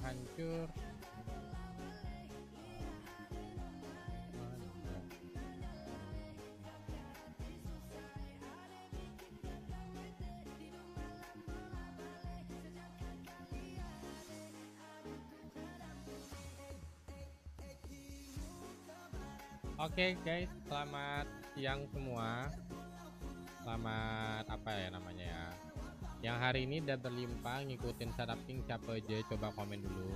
hancur. Oke guys, selamat siang semua. Selamat apa ya namanya ya? Yang hari ini udah berlimpah ngikutin startupping siapa aja, coba komen dulu.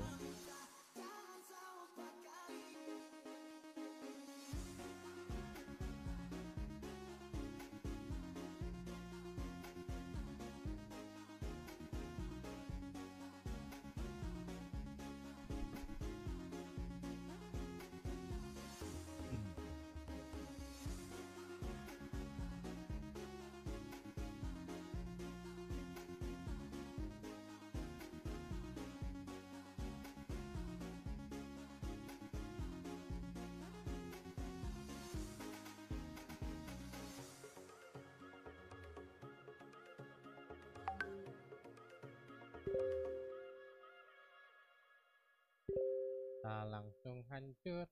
Kita langsung hancur.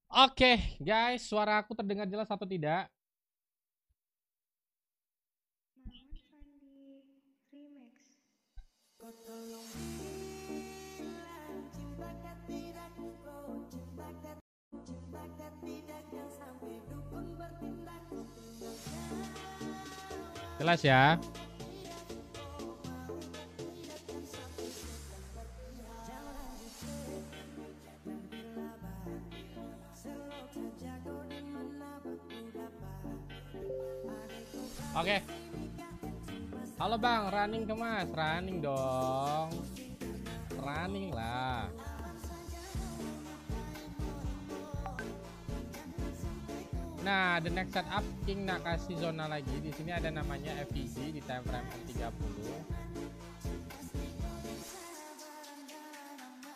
Oke guys, suara aku terdengar jelas atau tidak? Jelas ya? Oke. Halo bang, running ke mas? Running dong. Running lah. Nah, the next setup King nak kasih zona lagi. Di sini ada namanya FVG di time frame 30.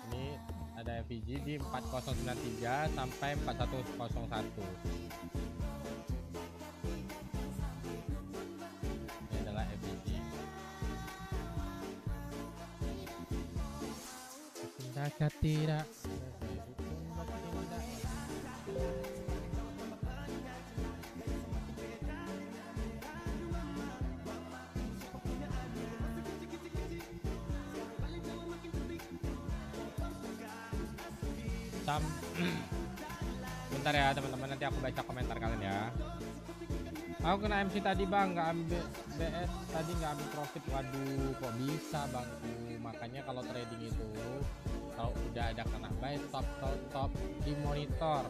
Ini ada FVG di 4093 sampai 4101. Ini adalah FVG. Tindakan tidak. Bentar ya teman-teman, nanti aku baca komentar kalian ya. Aku kena MC tadi bang, nggak ambil BS tadi, nggak ambil profit. Waduh, kok bisa bangku? Makanya kalau trading itu kalau udah ada kena buy, stop di monitor.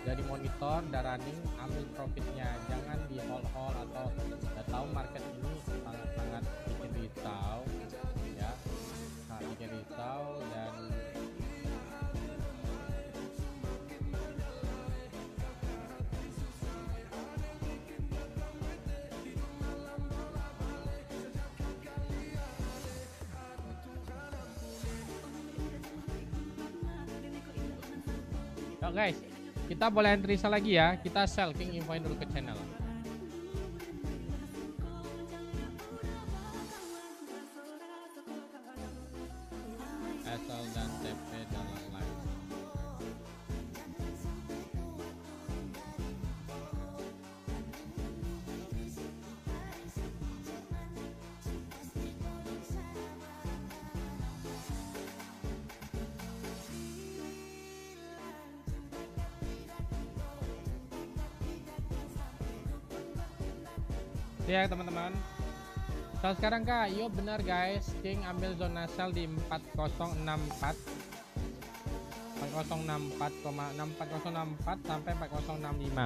Dari monitor, running, ambil profitnya, jangan di hold atau udah tahu market ini sangat-sangat bikin risau ya, bikin risau. Dan yuk guys, kita boleh entry sell lagi ya. Kita sell King, infoin dulu ke channel. SL dan TP dalam live. Ya teman-teman, sell sekarang kak? Yo bener guys, King ambil zona sell di 4064 sampai 4065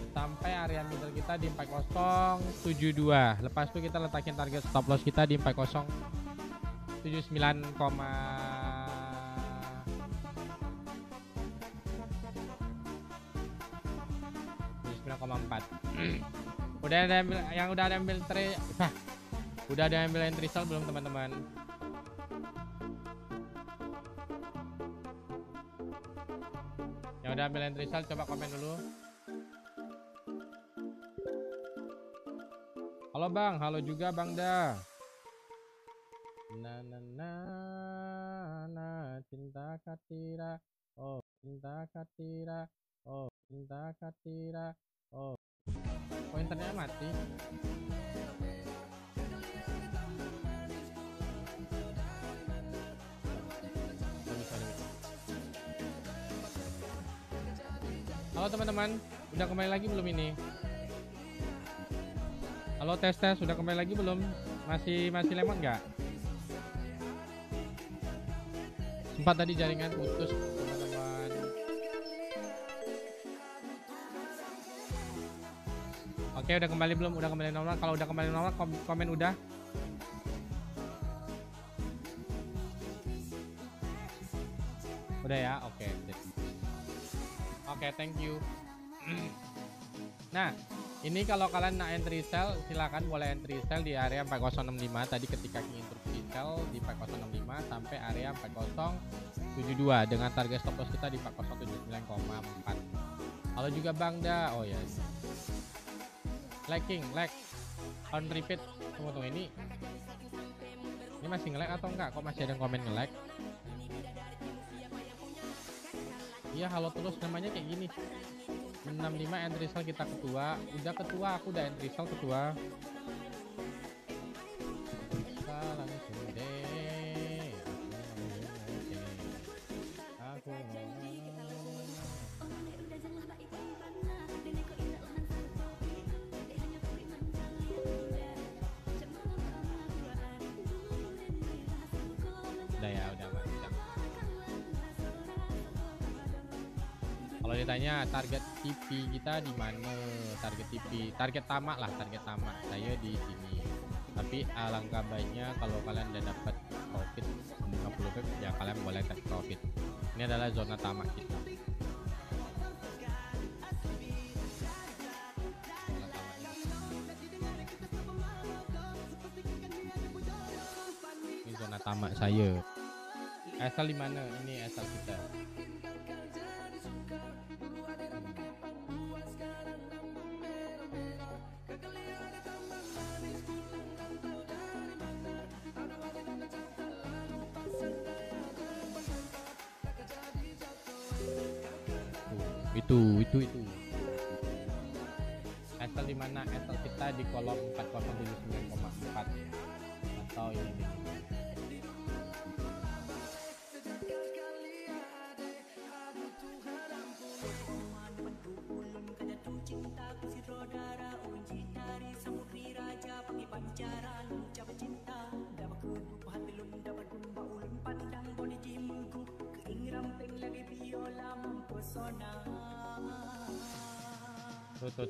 sampai area middle kita di 4072. Lepas itu kita letakin target stop loss kita di 4079,4. Udah ada ambil, yang udah ada ambil udah ada ambil entry sell belum teman-teman? Yang udah ambil entry sell coba komen dulu. Halo Bang, halo juga Bang Da. Na na na na cinta katira, oh cinta katira, oh cinta katira, oh. Kok internetnya mati? Halo teman-teman, udah kembali lagi belum ini? Halo tes tes, udah kembali lagi belum? Masih lemot nggak? Sempat tadi jaringan putus teman-teman. Oke, udah kembali belum? Udah kembali normal. Kalau udah kembali normal, komen udah. Udah ya, oke. Oke, thank you. Nah, ini kalau kalian nak entry sell, silakan boleh entry sell di area 4065. Tadi ketika instruksi sell di 4065 sampai area 4072 dengan target stop loss kita di 4079,4. Halo juga Bang Da. Oh ya. Lagging, lag. On repeat. Tunggu ini. Ini masih nge-lag atau enggak? Kok masih ada komen nge-lag? Iya, halo terus namanya kayak gini. 65 entry sell kita ketua. Udah ketua, aku udah entry sell ketua. Langsung deh. Aku udah ya, udah macam. Kalau ditanya target TP kita di mana? Target TP, target tamak lah, target tamak saya di sini. Tapi alangkah baiknya kalau kalian udah dapat profit 50 pip ya kalian boleh take profit. Ini adalah zona tamak kita. Ini zona tamak saya. Asal di mana? Ini asal kita. Itu asal di mana? Asal kita di kolom 4079,4 atau ini. Tuh.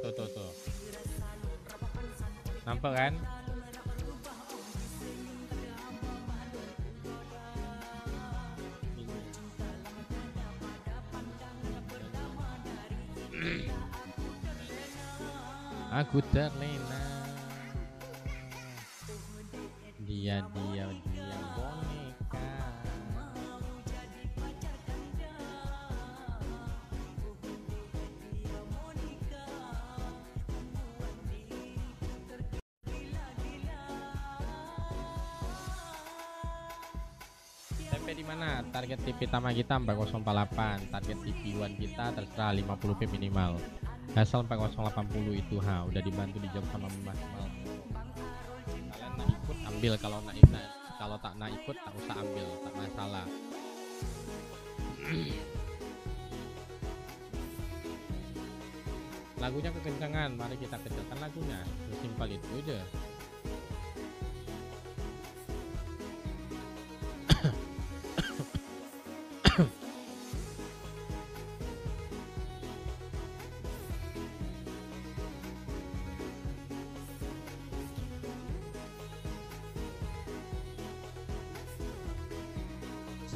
Nampak kan? Aku terlena. Dia boneka. TP di mana? Target TP tama kita 4048, target TP1 kita terserah 50 pip minimal. Hasil 4080 itu udah dibantu dijawab sama Mas Mal. Kalian nak ikut ambil, kalau tak nak ikut tak usah ambil, tak masalah. Lagunya kekencangan, mari kita kecilkan lagunya. Simpel itu aja.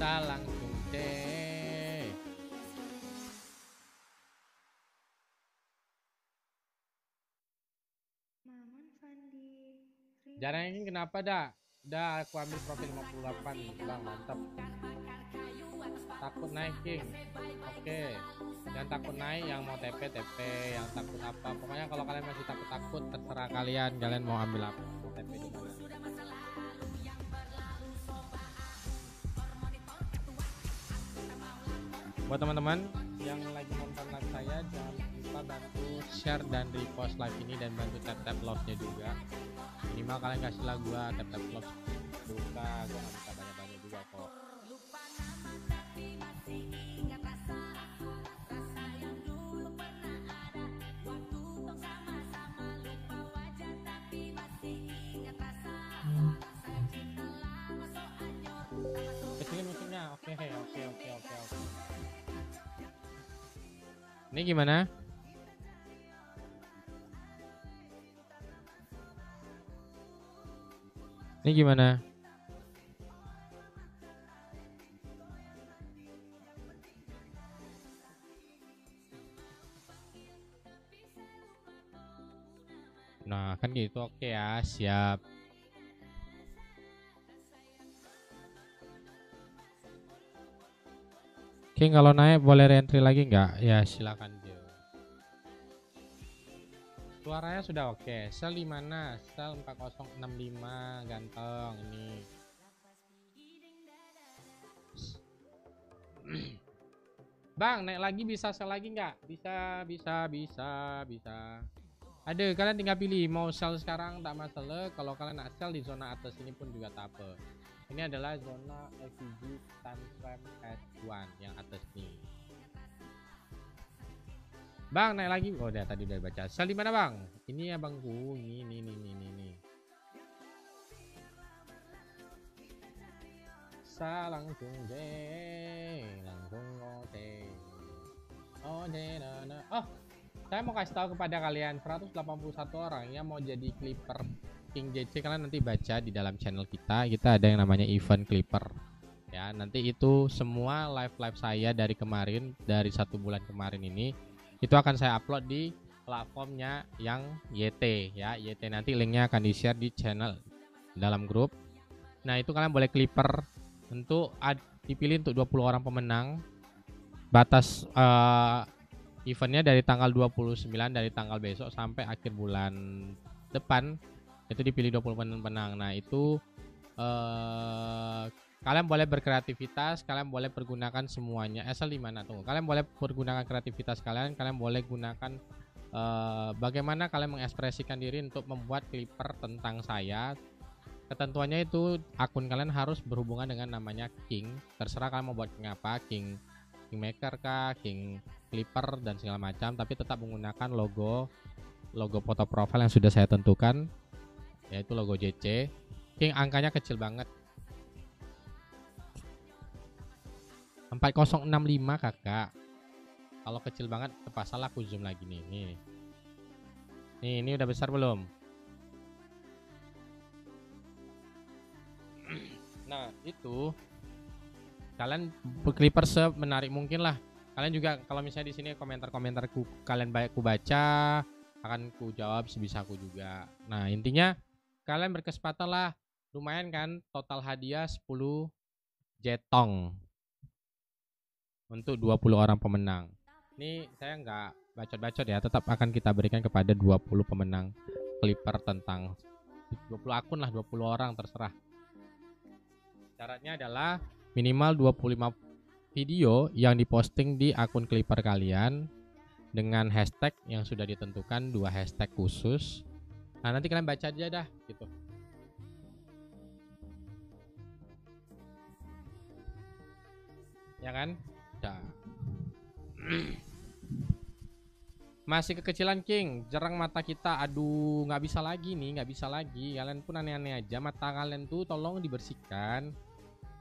Langsung deh. Jarang ini kenapa dah? Udah aku ambil profil 58 Bang, mantap. takut naik King. Oke, jangan takut naik, yang mau TP TP, yang takut apa, pokoknya kalau kalian masih takut terserah kalian mau ambil apa, mau TP di mana. Buat teman-teman yang lagi nonton live saya, jangan lupa bantu share dan repost live ini dan bantu tap love nya juga. Minimal kalian kasih lah gua tap love suka, gua nggak bisa banyak-banyak juga kok. Kecilin musiknya. Oke. Ini gimana? Ini gimana? Nah, kan gitu. Oke ya, siap. King kalau naik boleh reentry lagi nggak? Ya silakan Jo. Suaranya sudah oke. Sel di mana? Sel 4065 ganteng ini. Bang, naik lagi bisa sel lagi nggak? Bisa. Ada, kalian tinggal pilih mau sel sekarang tak masalah. Kalau kalian nak sel di zona atas ini pun juga tak apa. Ini adalah zona FPG Timeframe S1 yang atas nih. Bang, naik lagi. Oh, udah tadi udah baca. Sel di mana, Bang? Ini ya, Bangku. Ini. Langsung Oh, saya mau kasih tahu kepada kalian 181 orang yang mau jadi clipper King JC. Kalian nanti baca di dalam channel kita ada yang namanya event clipper ya. Nanti itu semua live saya dari kemarin, dari 1 bulan kemarin ini, itu akan saya upload di platformnya yang YT ya. YT nanti linknya akan di share di channel dalam grup. Nah, itu kalian boleh clipper untuk dipilih untuk 20 orang pemenang. Batas eventnya dari tanggal 29, dari tanggal besok sampai akhir bulan depan, itu dipilih 20 pemenang. Nah, itu kalian boleh berkreativitas, kalian boleh pergunakan semuanya. Asal di mana tuh? Kalian boleh pergunakan kreativitas kalian boleh gunakan bagaimana kalian mengekspresikan diri untuk membuat clipper tentang saya. Ketentuannya itu akun kalian harus berhubungan dengan namanya King. Terserah kalian mau buat King apa, Kingmaker kah, King Clipper dan segala macam, tapi tetap menggunakan logo foto profile yang sudah saya tentukan, yaitu logo JC. King angkanya kecil banget, 4065 kakak. Kalau kecil banget terpaksa aku zoom lagi nih. Ini udah besar belum? Nah, itu kalian clipper semenarik mungkin lah. Kalian juga kalau misalnya di sini komentarku kalian baik ku baca, akan ku jawab sebisaku juga. Nah, intinya kalian berkesempatan lah, lumayan kan, total hadiah 10 jetong untuk 20 orang pemenang. Ini saya nggak bacot-bacot ya, tetap akan kita berikan kepada 20 pemenang clipper tentang 20 akun lah, 20 orang terserah. Syaratnya adalah minimal 25 video yang diposting di akun clipper kalian dengan hashtag yang sudah ditentukan, 2 hashtag khusus. Nah, nanti kalian baca aja dah gitu. Ya kan? Dah. Masih kekecilan King, jarang mata kita. Aduh, nggak bisa lagi nih, nggak bisa lagi. Kalian pun aneh-aneh aja, mata kalian tuh tolong dibersihkan.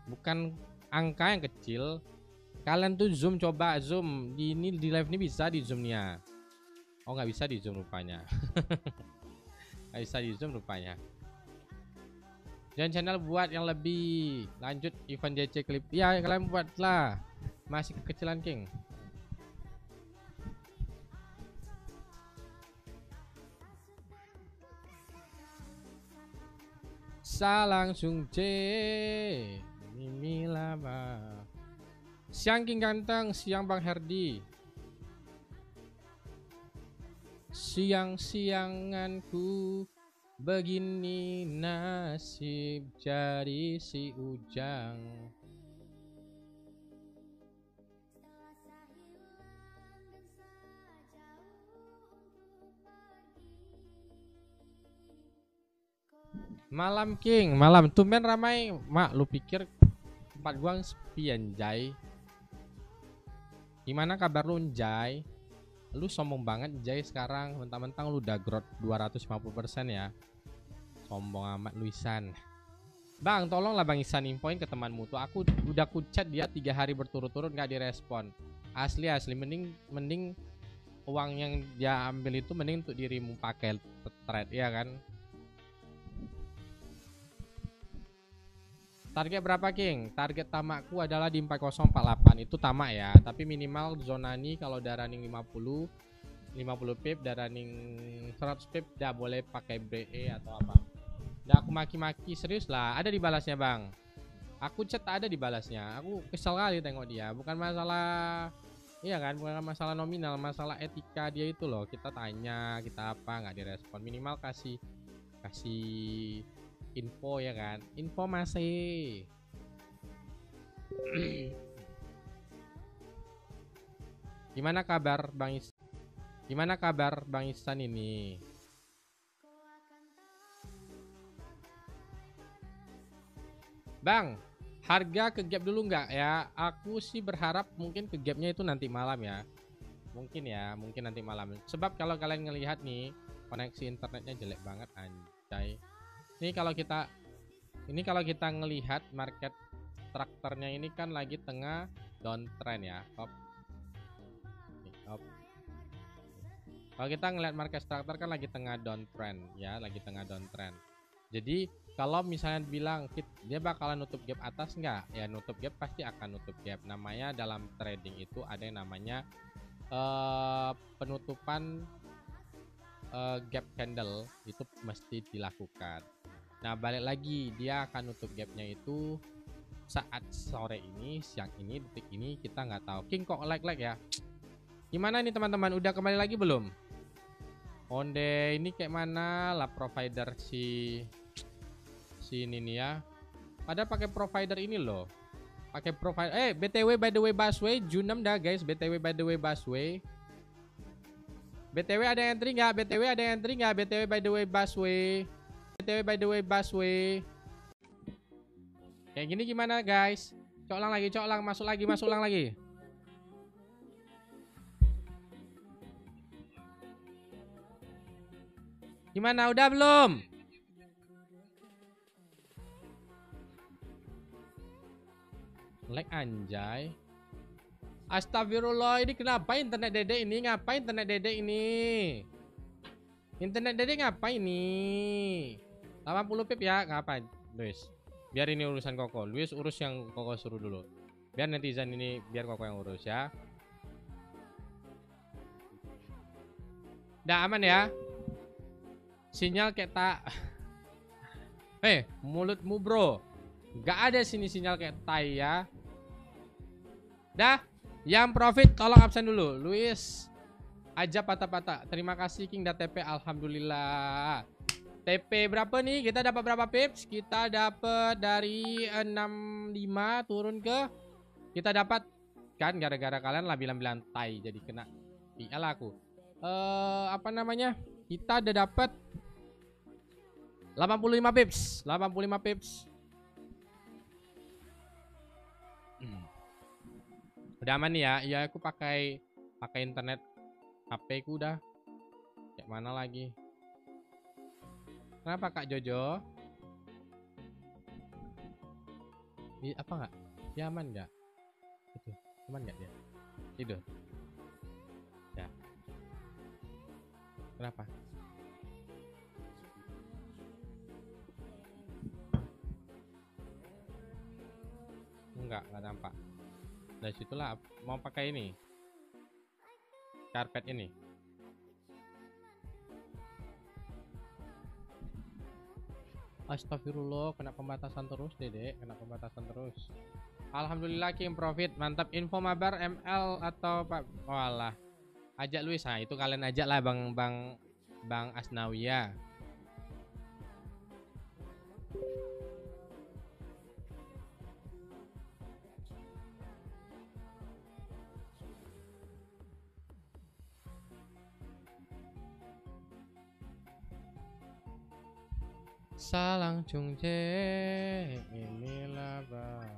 Bukan angka yang kecil. Kalian tuh zoom, coba zoom di live ini bisa di zoomnya. Oh, nggak bisa di zoom rupanya. Nggak bisa di zoom rupanya. Jangan channel buat yang lebih lanjut event JC clip. Ya, kalian buatlah. Masih kekecilan King. Langsung C Mimi lama Siang King Ganteng, siang Bang Herdi. Siang-sianganku begini nasib jadi si Ujang. Malam King, malam tumben ramai. Mak, lu pikir tempat gua sepi anjay? Gimana kabar lu anjay? Lu sombong banget Jay sekarang, mentang-mentang lu udah growth 250% ya. Sombong amat lu Isan. Bang, tolonglah Bang Isan infoin ke temanmu tuh. Aku udah chat dia 3 hari berturut-turut gak direspon. Asli mending uang yang dia ambil itu mending untuk dirimu pakai trade ya kan. Target berapa King? Target tamakku adalah di 4048. Itu tamak ya, tapi minimal zona ini kalau udah running 50 pip, udah running 100 pip udah boleh pakai BE atau apa. Udah aku maki-maki serius lah, ada dibalasnya Bang. Aku chat tak ada dibalasnya. Aku kesel kali tengok dia. Bukan masalah, iya kan, bukan masalah nominal, masalah etika dia itu loh. Kita tanya, kita apa nggak direspon. Minimal kasih info ya kan, informasi. Gimana kabar Bang Ihsan ini? Bang, harga ke gap dulu nggak ya? Aku sih berharap mungkin ke gapnya itu nanti malam ya. Mungkin nanti malam. Sebab kalau kalian ngelihat nih, koneksi internetnya jelek banget anjay. Ini kalau kita ngelihat market traktornya ini kan lagi tengah downtrend ya. Kalau kita ngelihat market traktor kan lagi tengah downtrend ya, Jadi kalau misalnya bilang dia bakalan nutup gap atas nggak? Ya nutup gap pasti akan nutup gap. Namanya dalam trading itu ada yang namanya penutupan gap candle itu mesti dilakukan. Nah balik lagi dia akan nutup gapnya itu saat sore ini, siang ini, detik ini kita nggak tahu. King kok like ya? Gimana nih teman-teman? Udah kembali lagi belum? Onde ini kayak mana lah provider si ini nih ya? Ada pakai provider ini loh. Pakai provider. BTW by the way Busway June 6 dah guys. BTW by the way Busway. BTW ada yang entry nggak? BTW by the way Busway. Kayak gini gimana guys? Coklang masuk lagi. Gimana udah belum? Like anjay. Astagfirullah, ini kenapa internet Dede ini? Ngapain internet Dede ini? Internet Dede ngapain ini? 80 pip ya, ngapain? Luis, biar ini urusan Koko. Luis urus yang Koko suruh dulu. Biar netizen ini, biar Koko yang urus ya. Udah aman ya? Sinyal kayak tak. Mulutmu bro. Gak ada sini sinyal kayak tai ya. Dah, yang profit tolong absen dulu. Luis aja patah-patah. Terima kasih King dan TP. Alhamdulillah. TP berapa nih? Kita dapat berapa pips? Kita dapat dari 65 turun ke, kita dapat kan gara-gara kalian lah bilang tai jadi kena iyalah aku. Apa namanya? Kita udah dapat 85 pips. Udah aman nih ya. Ya aku pakai internet HP ku udah. Kayak mana lagi? Kenapa Kak Jojo? Apa enggak? Dia aman enggak? Itu. Aman enggak dia? Tidur. Ya. Kenapa? Enggak nampak. Dari situlah mau pakai ini karpet ini. Astagfirullah, kena pembatasan terus Dedek, kena pembatasan terus. Alhamdulillah King profit. Mantap. Info mabar ML atau Pak. Walah. Ajak Luis. Nah, itu kalian ajak lah Bang Asnawia. Salang Chung Je, inilah bang.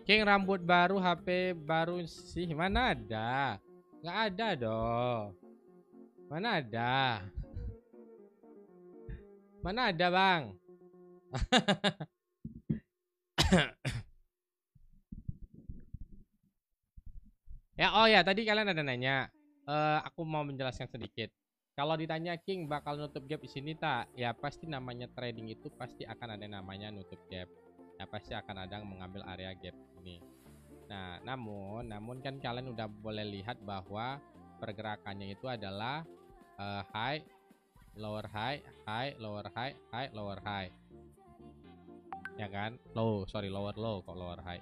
King rambut baru, HP baru sih, mana ada? Nggak ada dong. Mana ada? Mana ada bang? Ya, oh ya, tadi kalian ada nanya. Aku mau menjelaskan sedikit. Kalau ditanya King bakal nutup gap di sini tak? Ya pasti namanya trading itu pasti akan ada namanya nutup gap. Ya pasti akan ada yang mengambil area gap ini. Nah, namun kan kalian udah boleh lihat bahwa pergerakannya itu adalah high, lower high, high, lower high, high, lower high. Ya kan? Lower low kok lower high.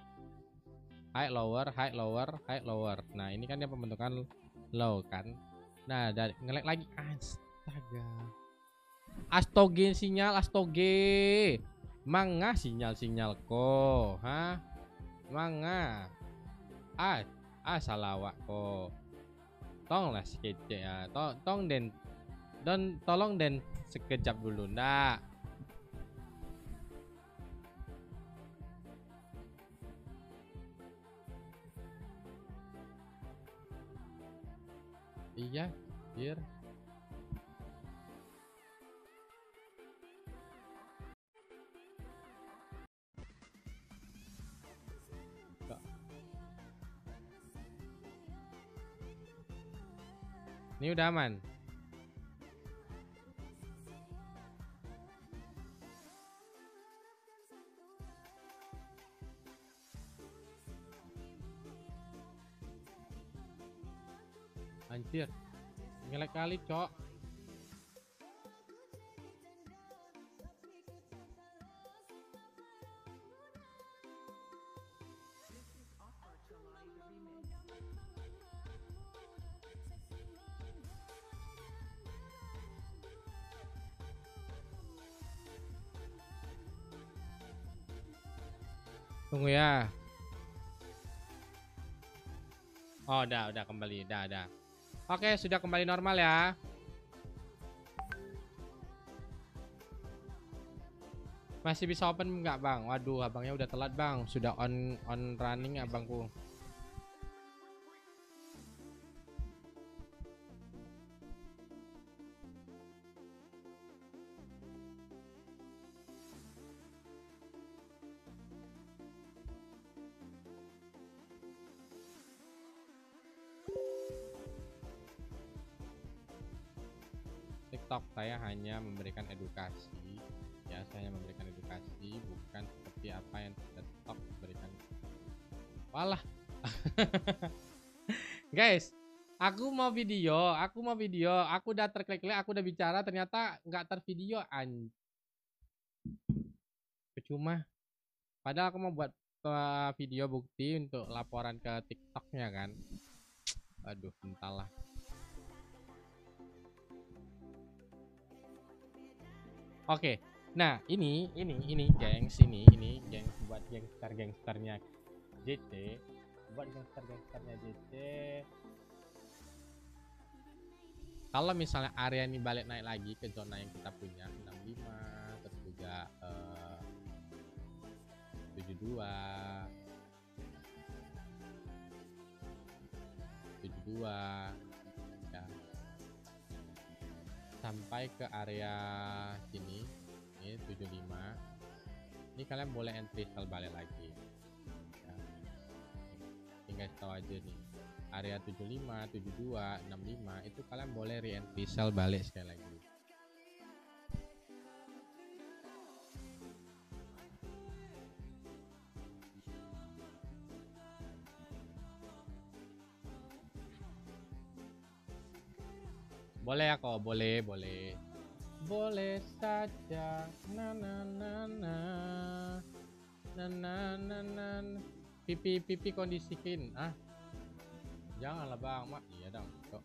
High lower, high lower, high lower. Nah, ini kan dia pembentukan low kan. Nah, dari ngelek lagi. Astaga. Astoge sinyal, astoge. Manga sinyal ko. Hah? Manga. Salawak ko. Tong lah sekejap ya. Tolong den sekejap dulu ndak. Iya, dear. Ini udah aman. Anjir. Ngelek kali, Cok. Tunggu ya. Oh, udah kembali, udah. Oke, sudah kembali normal ya. Masih bisa open nggak, Bang? Waduh, abangnya udah telat, Bang. Sudah on running abangku. TikTok saya hanya memberikan edukasi. Ya, saya memberikan edukasi, bukan seperti apa yang TikTok berikan. Walah. Guys, aku mau video, aku udah terklik-klik, aku udah bicara, ternyata nggak tervideo percuma. Padahal aku mau buat video bukti untuk laporan ke TikToknya kan. Aduh, entahlah. Oke. Nah, ini gengs, ini gengs buat gangsternya JC. Buat gangsternya JC. Kalau misalnya area ini balik naik lagi ke zona yang kita punya 65, terus juga 72 ya, sampai ke area sini ini 75, ini kalian boleh entry sell balik lagi ya. Tinggal tahu aja nih area 75, 72, 65 itu kalian boleh re-entry sell balik sekali lagi. Boleh ya kok, boleh, boleh. Boleh saja. Na na na na. Na na na na. Pipi kondisikin. Ah. Janganlah bang, mak. Iya dong. Kok.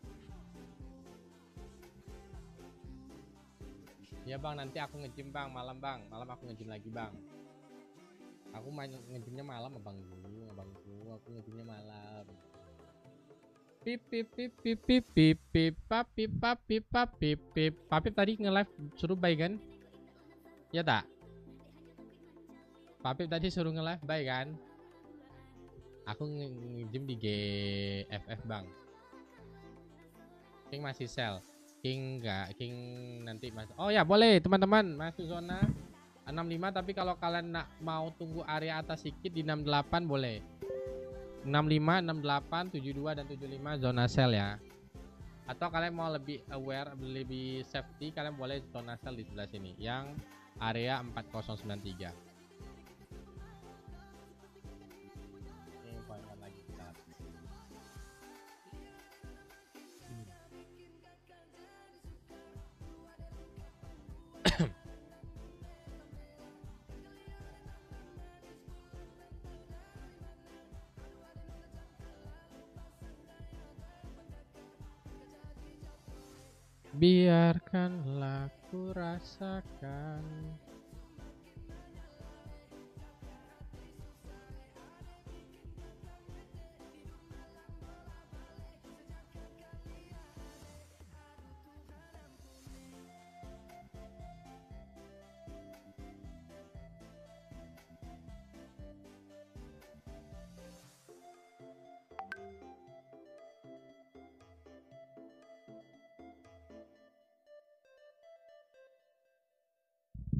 Iya bang, nanti aku nge-gym bang, malam bang. Malam aku nge-gym lagi bang. Aku main nge-gymnya malam abangku. Aku nge-gymnya malam. Pip pip pip pip pip pip pip papip papip papip pip. Papip tadi nge-live suruh bye kan? Ya tak? Papip tadi suruh nge-live bye kan? Aku nge-gym di GFF bang. King masih sell. King enggak, King nanti mas. Oh ya boleh teman-teman masuk zona 65, tapi kalau kalian mau tunggu area atas sedikit di 68 boleh. 65, 68, 72 dan 75 zona sell ya. Atau kalian mau lebih aware, lebih safety, kalian boleh zona sell di sebelah sini yang area 4093. Ini poinkan lagi kita. Biarkanlah ku rasakan.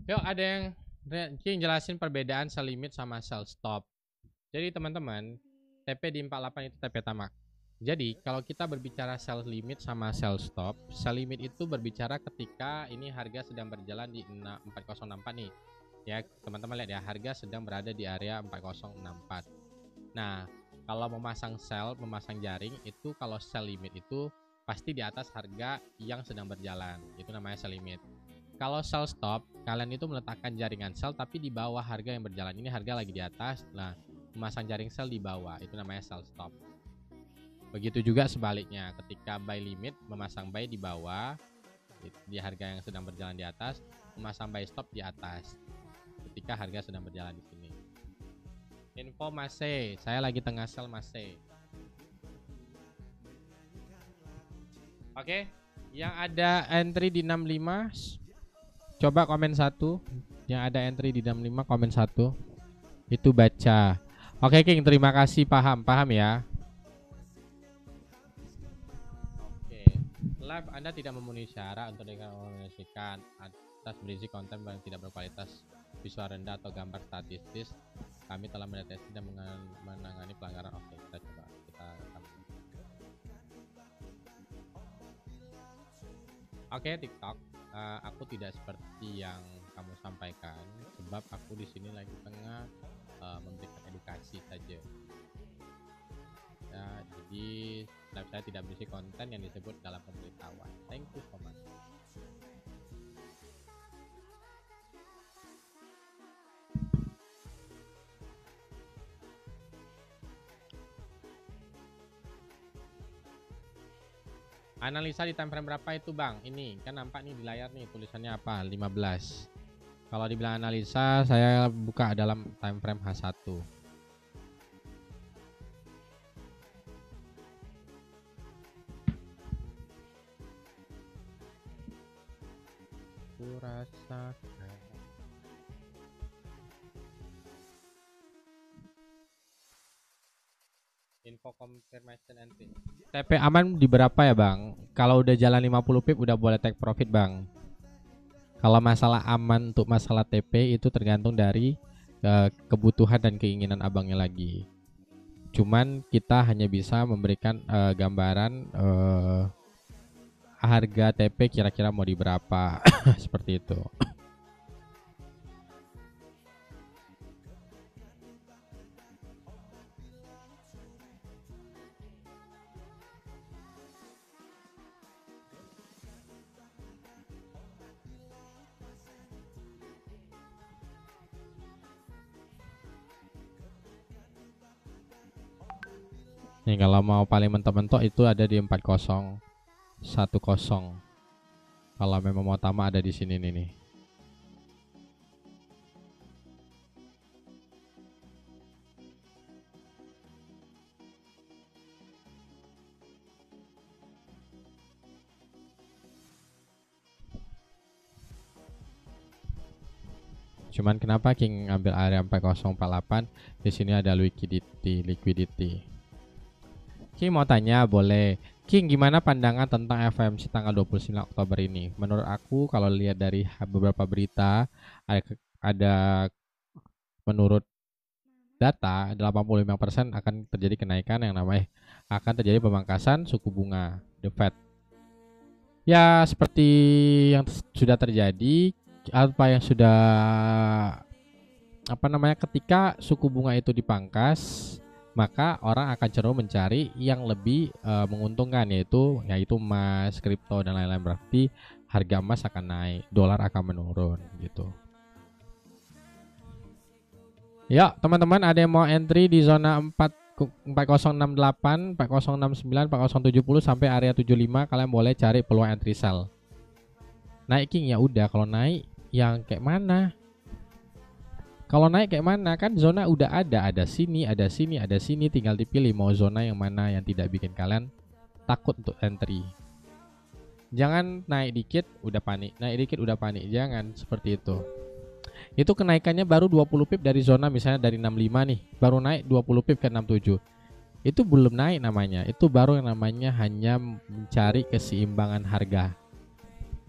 Yuk ada yang jelasin perbedaan sell limit sama sell stop. Jadi teman-teman, TP di 48 itu TP tamak. Jadi kalau kita berbicara sell limit sama sell stop, sell limit itu berbicara ketika ini harga sedang berjalan di 4064 nih. Ya teman-teman lihat ya, harga sedang berada di area 4064. Nah kalau memasang sell, memasang jaring itu, kalau sell limit itu pasti di atas harga yang sedang berjalan, itu namanya sell limit. Kalau sell stop, kalian itu meletakkan jaringan sell tapi di bawah harga yang berjalan. Ini harga lagi di atas, nah memasang jaring sell di bawah, itu namanya sell stop. Begitu juga sebaliknya, ketika buy limit, memasang buy di bawah di harga yang sedang berjalan di atas, memasang buy stop di atas ketika harga sedang berjalan di sini. Info masih, saya lagi tengah sell masih. Oke, yang ada entry di 65 coba komen 1. Yang ada entry di 65 komen 1. Itu baca. Oke King, terima kasih, paham ya. Oke, live Anda tidak memenuhi syarat untuk dikomunikasikan atas berisi konten yang tidak berkualitas, visual rendah atau gambar statistis. Kami telah mendeteksi dan menangani pelanggaran. Oke, kita coba kita Oke, TikTok. Aku tidak seperti yang kamu sampaikan, sebab aku di sini lagi tengah memberikan edukasi saja. Ya, jadi live saya tidak berisi konten yang disebut dalam pemberitahuan. Thank you so much. Analisa di time frame berapa itu bang? Ini kan nampak nih di layar nih tulisannya apa? 15. Kalau dibilang analisa, saya buka dalam time frame H1. Kurasakan. Info confirmation entry. TP aman di berapa ya bang? Kalau udah jalan 50 pip udah boleh take profit bang. Kalau masalah aman untuk masalah TP itu tergantung dari kebutuhan dan keinginan abangnya lagi. Cuman kita hanya bisa memberikan gambaran harga TP kira-kira mau di berapa seperti itu. Nih kalau mau paling mentok-mentok itu ada di 4010. Kalau memang mau tamat ada di sini nih. Cuman kenapa King ambil area 4048? Di sini ada liquidity. King mau tanya, boleh. King, gimana pandangan tentang FOMC tanggal 29 Oktober ini? Menurut aku kalau lihat dari beberapa berita, ada menurut data 85% akan terjadi kenaikan yang namanya akan terjadi pemangkasan suku bunga The Fed. Ya seperti yang sudah terjadi, apa yang sudah ketika suku bunga itu dipangkas, maka orang akan cenderung mencari yang lebih menguntungkan, yaitu emas, kripto dan lain-lain. Berarti harga emas akan naik, dolar akan menurun gitu. Ya teman-teman, ada yang mau entry di zona 4068, 4069, 4070 sampai area 75, kalian boleh cari peluang entry sell. Naik King, ya udah, kalau naik yang kayak mana? Kalau naik kayak mana? Kan zona udah ada sini, ada sini, ada sini, tinggal dipilih mau zona yang mana yang tidak bikin kalian takut untuk entry. Jangan naik dikit udah panik, naik dikit udah panik, jangan seperti itu. Itu kenaikannya baru 20 pip dari zona, misalnya dari 65 nih, baru naik 20 pip ke 67. Itu belum naik namanya, itu baru yang namanya hanya mencari keseimbangan harga.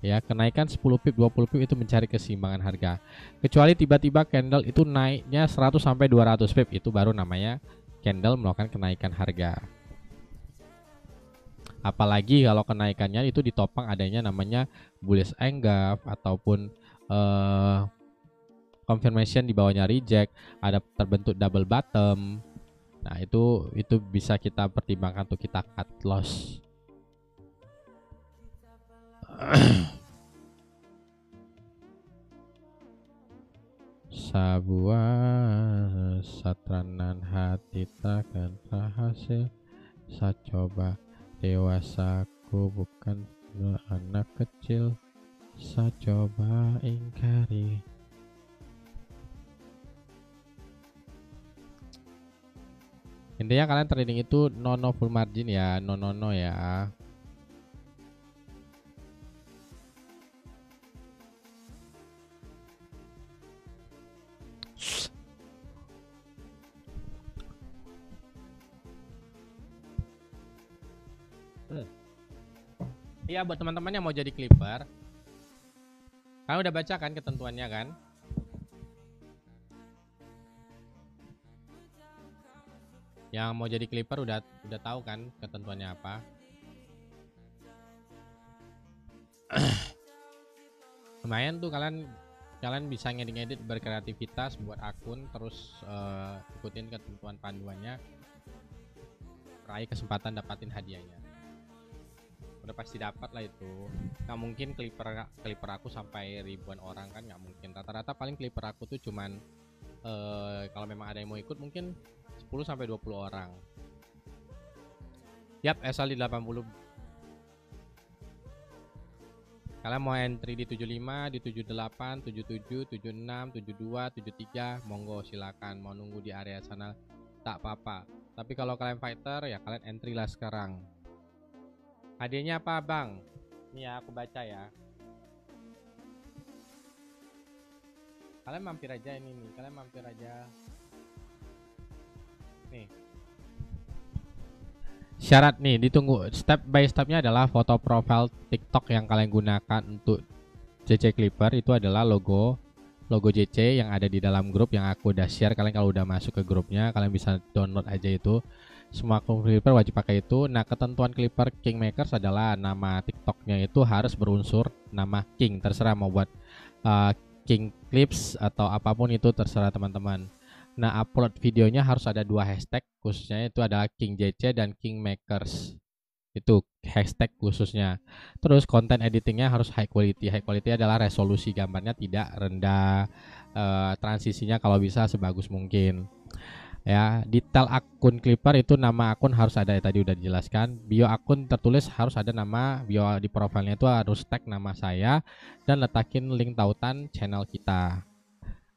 Ya, kenaikan 10 pip, 20 pip itu mencari keseimbangan harga. Kecuali tiba-tiba candle itu naiknya 100 sampai 200 pip, itu baru namanya candle melakukan kenaikan harga. Apalagi kalau kenaikannya itu ditopang adanya namanya bullish engulf ataupun confirmation di bawahnya reject, ada terbentuk double bottom. Nah, itu bisa kita pertimbangkan untuk kita cut loss. Sebuah satranan hati takkan berhasil. Saya coba, dewasaku bukan anak kecil. Saya coba ingkari. Intinya kalian trading itu no full margin ya, no ya. Iya, buat teman-teman yang mau jadi clipper, kalian udah baca kan ketentuannya kan? Yang mau jadi clipper udah tahu kan ketentuannya apa? Lumayan tuh, kalian bisa ngedit berkreativitas buat akun, terus ikutin ketentuan panduannya, raih kesempatan dapatin hadiahnya. Udah pasti dapat lah itu. Nggak mungkin clipper aku sampai ribuan orang kan, nggak mungkin. Rata-rata paling clipper aku tuh cuman kalau memang ada yang mau ikut mungkin 10 sampai 20 orang. Yap, asal di 80. Kalian mau entry di 75, di 78, 77, 76, 72, 73, monggo silakan. Mau nunggu di area sana tak apa-apa. Tapi kalau kalian fighter ya kalian entry lah sekarang. Hadiahnya apa bang? Ini ya, aku baca ya. Kalian mampir aja ini nih, kalian mampir aja. Nih. Syarat nih, ditunggu step by stepnya adalah foto profile TikTok yang kalian gunakan untuk JC Clipper itu adalah logo JC yang ada di dalam grup yang aku udah share. Kalian kalau udah masuk ke grupnya, kalian bisa download aja itu. Semua Clipper wajib pakai itu. Nah, ketentuan Clipper Kingmakers adalah nama TikToknya itu harus berunsur nama King. Terserah mau buat King Clips atau apapun itu, terserah teman-teman. Nah, upload videonya harus ada 2 hashtag, khususnya itu adalah King JC dan Kingmakers. Itu hashtag khususnya. Terus konten editingnya harus high quality. High quality adalah resolusi gambarnya tidak rendah, transisinya kalau bisa sebagus mungkin. Ya, detail akun Clipper itu nama akun harus ada ya, tadi udah dijelaskan. Bio akun tertulis harus ada nama, bio di profilnya itu harus tag nama saya dan letakin link tautan channel kita.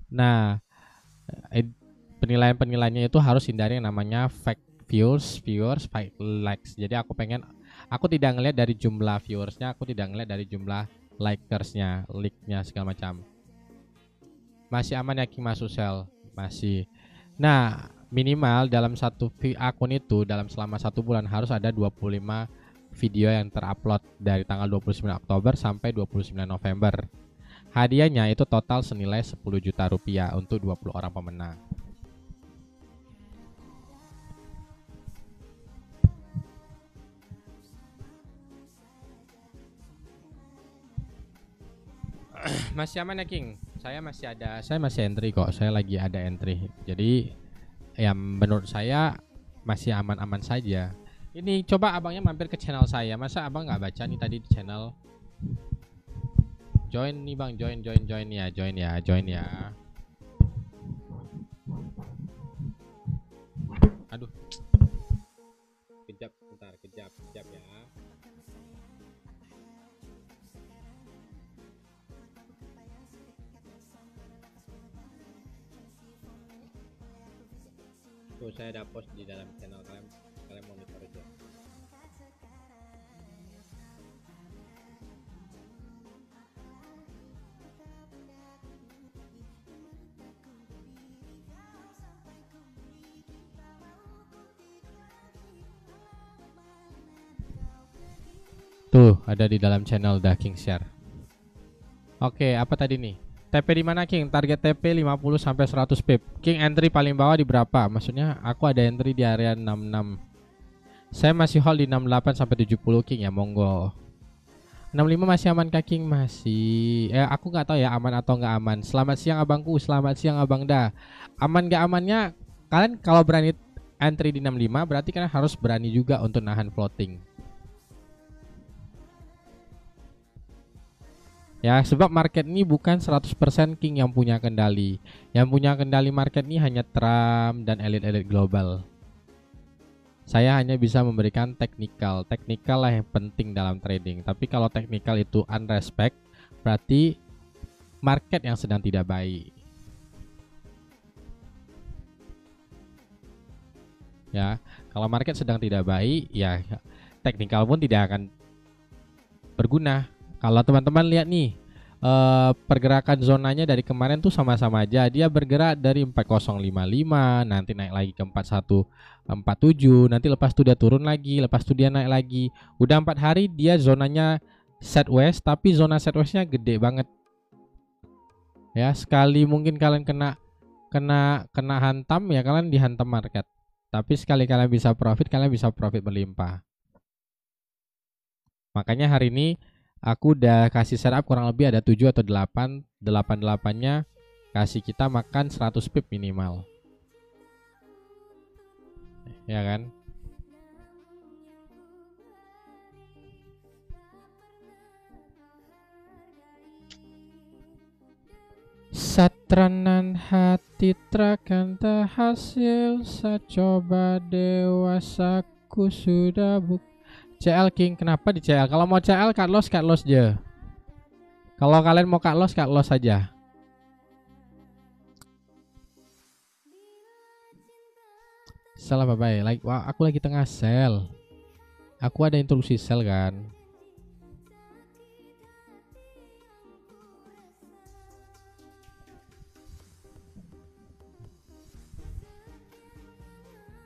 Nah, penilaian-penilaiannya itu harus hindari yang namanya fake viewers, fake likes. Jadi aku tidak ngelihat dari jumlah viewersnya, aku tidak ngelihat dari jumlah likersnya, like-nya segala macam. Masih aman ya King Mas Susel? Masih. Nah, minimal dalam satu akun itu selama 1 bulan harus ada 25 video yang terupload dari tanggal 29 Oktober sampai 29 November. Hadiahnya itu total senilai 10 juta rupiah untuk 20 orang pemenang. Masih aman ya King? Saya masih entry kok. Saya lagi ada entry. Jadi ya menurut saya masih aman-aman saja. Ini coba abangnya mampir ke channel saya. Masa abang nggak baca nih tadi di channel? Join nih bang, join ya. Aduh, kejap ya. Tuh saya ada post di dalam channel kalian monitor aja. Tuh ada di dalam channel The King Share. Oke, apa tadi nih? TP di mana King? Target TP 50 sampai 100 pip. King entry paling bawah di berapa? Maksudnya aku ada entry di area 66. Saya masih hold di 68 sampai 70 King ya, monggo. 65 masih aman kah King? Masih. Aku nggak tahu ya aman atau nggak aman. Selamat siang abangku, selamat siang abang dah. Aman nggak amannya? Kalian kalau berani entry di 65 berarti kalian harus berani juga untuk nahan floating. Ya, sebab market ini bukan 100% King yang punya kendali. Yang punya kendali market ini hanya Trump dan elit-elit global. Saya hanya bisa memberikan teknikal lah yang penting dalam trading. Tapi kalau teknikal itu unrespect, berarti market yang sedang tidak baik. Ya, kalau market sedang tidak baik, ya teknikal pun tidak akan berguna. Kalau teman-teman lihat nih, pergerakan zonanya dari kemarin tuh sama-sama aja. Dia bergerak dari 4055, nanti naik lagi ke 4147, nanti lepas itu dia turun lagi, lepas itu dia naik lagi. Udah 4 hari dia zonanya sideways, tapi zona sidewaysnya gede banget. Ya, sekali mungkin kalian kena hantam ya kalian dihantam market. Tapi sekali kalian bisa profit berlimpah. Makanya hari ini aku udah kasih setup kurang lebih ada 7 atau 8. 8-8-nya kasih kita makan 100 pip minimal. Ya kan? Satranan hati trakan tak hasil, coba dewasaku sudah CL King, kenapa di CL? Kalau mau CL cut loss aja. Kalau kalian mau cut loss aja. Salah bye-bye. Wah, aku lagi tengah sell. Aku ada instruksi sell kan.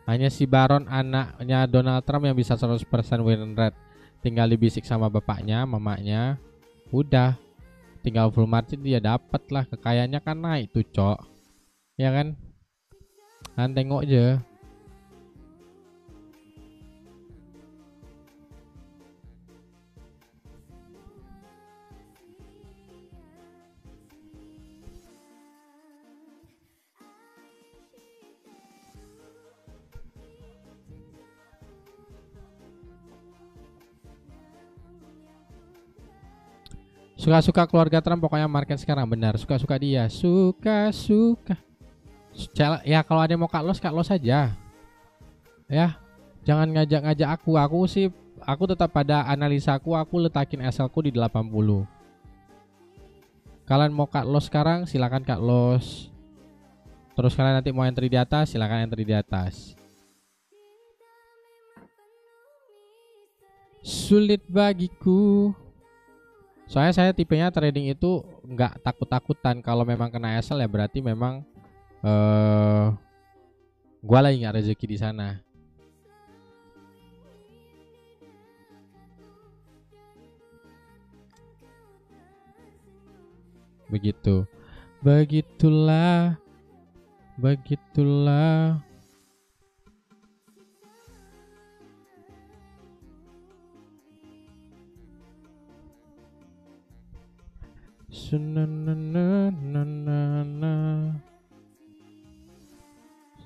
Hanya si Baron anaknya Donald Trump yang bisa 100% win rate. Tinggal dibisik sama bapaknya, mamanya. Udah. Tinggal full margin dia dapat lah. Kekayaannya kan naik tuh, cok. Ya kan? Kan tengok aja. Suka-suka keluarga Trump pokoknya market sekarang, benar. Suka-suka dia, suka-suka. Ya kalau ada yang mau cut loss saja. Ya, jangan ngajak-ngajak aku. Aku tetap pada analisaku, aku letakin SL ku di 80. Kalian mau cut loss sekarang, silakan cut loss. Terus kalian nanti mau entry di atas, silakan entry di atas. Sulit bagiku. Soalnya saya tipenya trading itu nggak takut-takutan. Kalau memang kena SL ya berarti memang gua lagi nggak rezeki di sana. Begitu. Begitulah.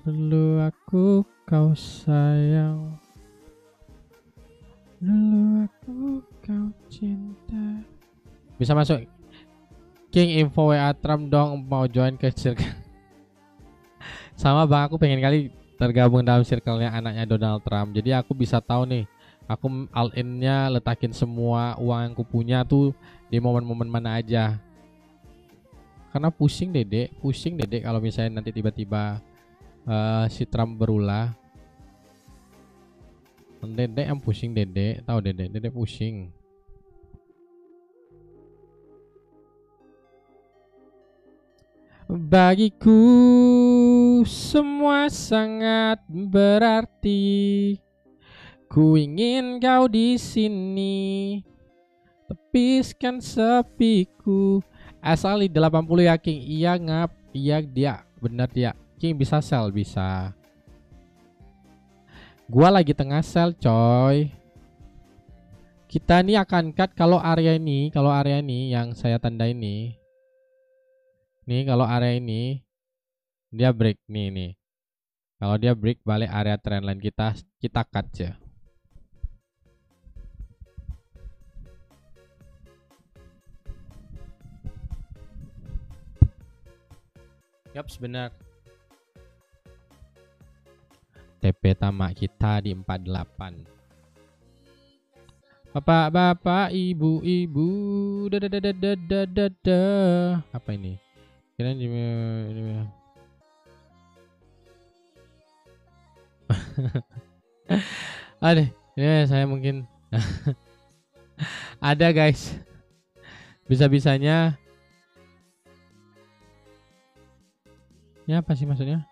Dulu aku kau sayang, dulu aku kau cinta. Bisa masuk King, info WA Trump dong, mau join ke circle. Sama bang, aku pengen kali tergabung dalam circle-nya anaknya Donald Trump. Jadi aku bisa tahu nih, aku all in-nya letakin semua uang yang kupunya tuh di momen-momen mana aja. Karena pusing dedek kalau misalnya nanti tiba-tiba si Trump berulah. Dedek yang pusing, dedek tahu, dedek pusing. Bagiku semua sangat berarti. Ku ingin kau di sini, tepiskan sepiku. Asal di 80 ya King. Iya ngap, iya dia, bener dia. King bisa sell, bisa. Gua lagi tengah sell coy. Kita nih akan cut kalau area ini yang saya tanda ini. Nih kalau area ini dia break nih. Kalau dia break balik area trendline kita cut aja. Yaps, benar. TP tamak kita di 48. Bapak, ibu, apa ini? Kira ini. Ada, ya saya mungkin ada guys. Bisa-bisanya. Ya apa sih maksudnya?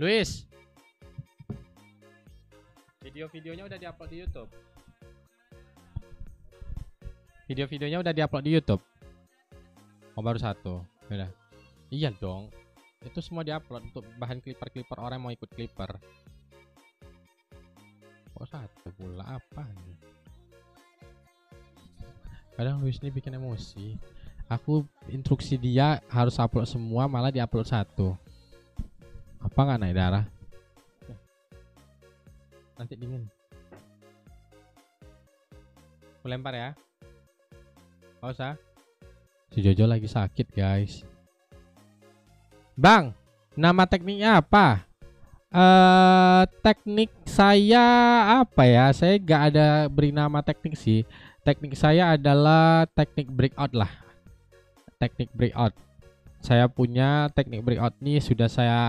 Luis, video-videonya udah diupload di YouTube. Video-videonya udah diupload di YouTube. Oh baru satu, udah. Iya dong. Itu semua diupload untuk bahan clipper orang yang mau ikut clipper. Kok satu pula apa nih? Kadang Luis ini bikin emosi. Aku instruksi dia harus upload semua, malah diupload satu. Apa nggak naik darah? Nanti dingin. Aku lempar ya. Gak usah. Si Jojo lagi sakit guys. Bang, nama tekniknya apa? Teknik saya apa ya? Saya gak ada beri nama teknik sih. Teknik saya adalah teknik breakout lah. Teknik breakout. Saya punya teknik breakout ini sudah saya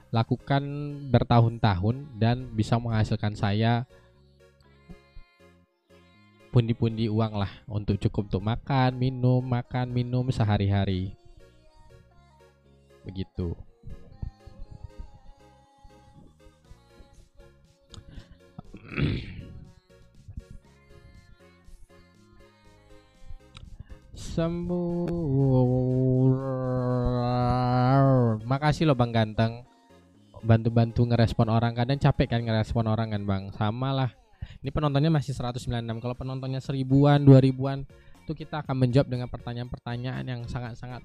lakukan bertahun-tahun dan bisa menghasilkan saya pundi-pundi uang lah untuk cukup untuk makan, minum sehari-hari. Begitu. Makasih loh Bang Ganteng, bantu-bantu ngerespon orang. Kadang capek kan ngerespon orang kan Bang. Sama lah. Ini penontonnya masih 196. Kalau penontonnya 1000-an, 2000-an, itu kita akan menjawab dengan pertanyaan-pertanyaan yang sangat-sangat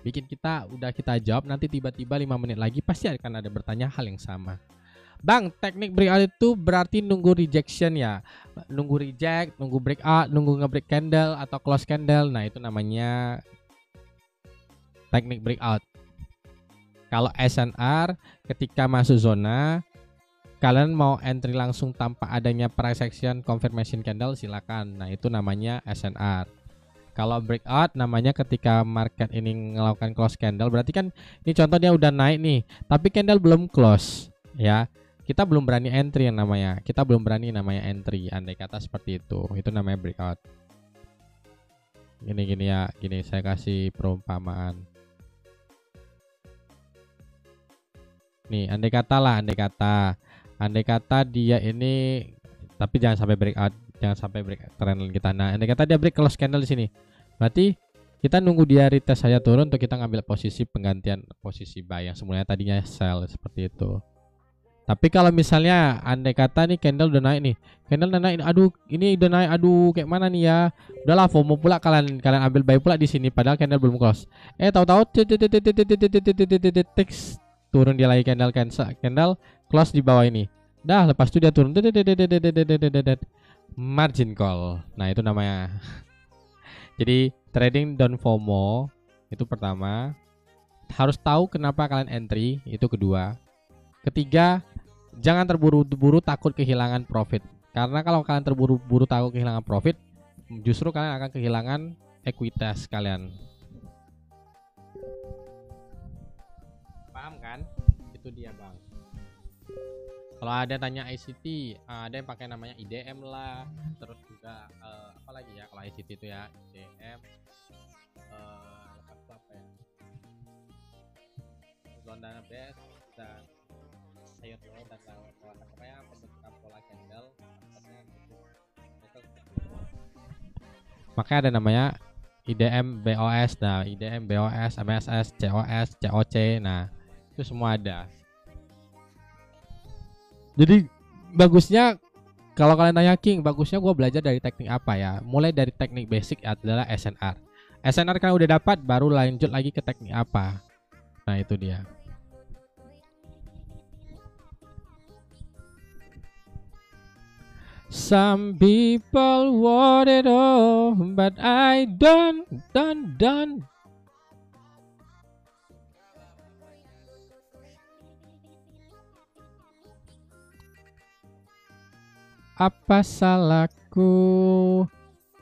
bikin kita udah kita jawab, nanti tiba-tiba 5 menit lagi pasti akan ada bertanya hal yang sama. Bang, teknik breakout itu berarti nunggu rejection ya, nunggu reject, nunggu breakout, nunggu nge-break candle atau close candle. Nah itu namanya teknik breakout. Kalau SNR, ketika masuk zona, kalian mau entry langsung tanpa adanya price action confirmation candle, silakan. Nah itu namanya SNR. Kalau breakout namanya ketika market ini melakukan close candle, berarti kan ini contohnya udah naik nih, tapi candle belum close ya. Kita belum berani entry yang namanya. Kita belum berani namanya entry. Andai kata seperti itu namanya breakout. Gini ya, gini saya kasih perumpamaan. Nih, andai kata dia ini, tapi jangan sampai breakout, jangan sampai break trend kita. Nah, andai kata dia break close candle di sini, berarti kita nunggu dia retest saja turun untuk kita ngambil posisi penggantian posisi buy yang semuanya tadinya sell seperti itu. Tapi kalau misalnya andai kata nih candle udah naik nih, candle udah naik, aduh ini udah naik, aduh kayak mana nih ya, udahlah FOMO pula kalian ambil buy pula di sini padahal candle belum close. Tahu-tahu turun dia lagi, candle close di bawah ini. Dah lepas itu dia turun margin call. Nah itu namanya. Jadi trading don't FOMO itu pertama, harus tahu kenapa kalian entry, itu kedua. Ketiga, jangan terburu-buru takut kehilangan profit. Karena kalau kalian terburu-buru takut kehilangan profit, justru kalian akan kehilangan ekuitas kalian. Paham kan? Itu dia bang. Kalau ada tanya ICT, ada yang pakai namanya IDM lah, terus juga apa lagi ya kalau ICT itu ya, IDM, apa ya, London Best dan sayur dan kawan-kawan, pokoknya pembentukan pola candle. Makanya ada namanya IDM BOS. Nah IDM BOS, MSS, COS, COC, nah itu semua ada. Jadi bagusnya kalau kalian tanya King, bagusnya gue belajar dari teknik apa ya? Mulai dari teknik basic adalah SNR. SNR kan udah dapat, baru lanjut lagi ke teknik apa. Nah itu dia. Some people want it all, but I don't. Apa salahku?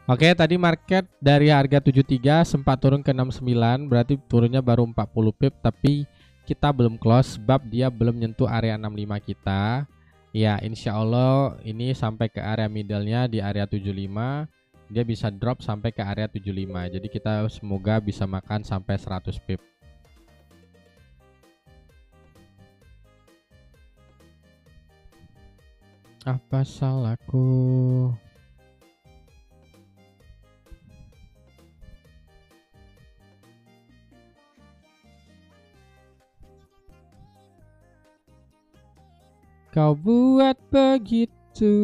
Oke, tadi market dari harga 73 sempat turun ke 69, berarti turunnya baru 40 pip, tapi kita belum close sebab dia belum nyentuh area 65 kita. Ya, insya Allah ini sampai ke area middle-nya di area 75, dia bisa drop sampai ke area 75. Jadi kita semoga bisa makan sampai 100 pip. Apa salahku? Kau buat begitu,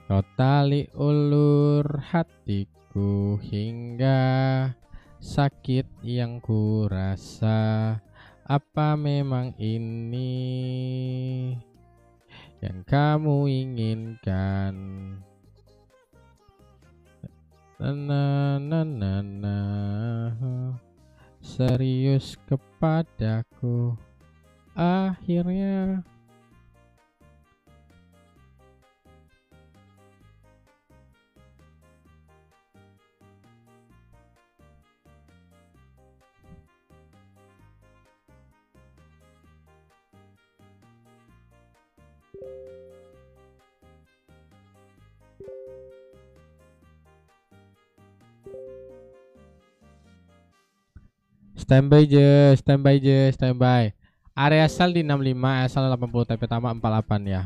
kau tali ulur hatiku hingga sakit yang ku rasa. Apa memang ini yang kamu inginkan? Serius kepadaku akhirnya. Standby. Area sell di 65, sell 80, tapi pertama 48 ya.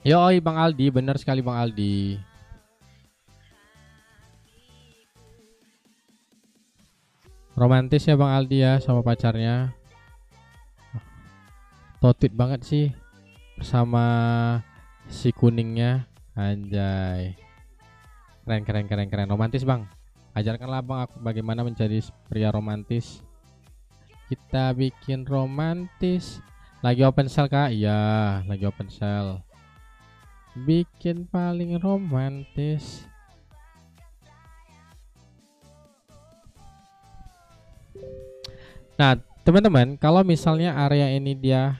Yoi Bang Aldi, bener sekali Bang Aldi. Romantis ya Bang Aldi ya sama pacarnya. Totit banget sih sama si kuningnya. Anjay. Keren keren keren keren. Romantis Bang. Ajarkanlah Bang aku bagaimana menjadi pria romantis. Kita bikin romantis. Lagi open cell Kak? Iya, lagi open cell. Bikin paling romantis. Nah, teman-teman, kalau misalnya area ini dia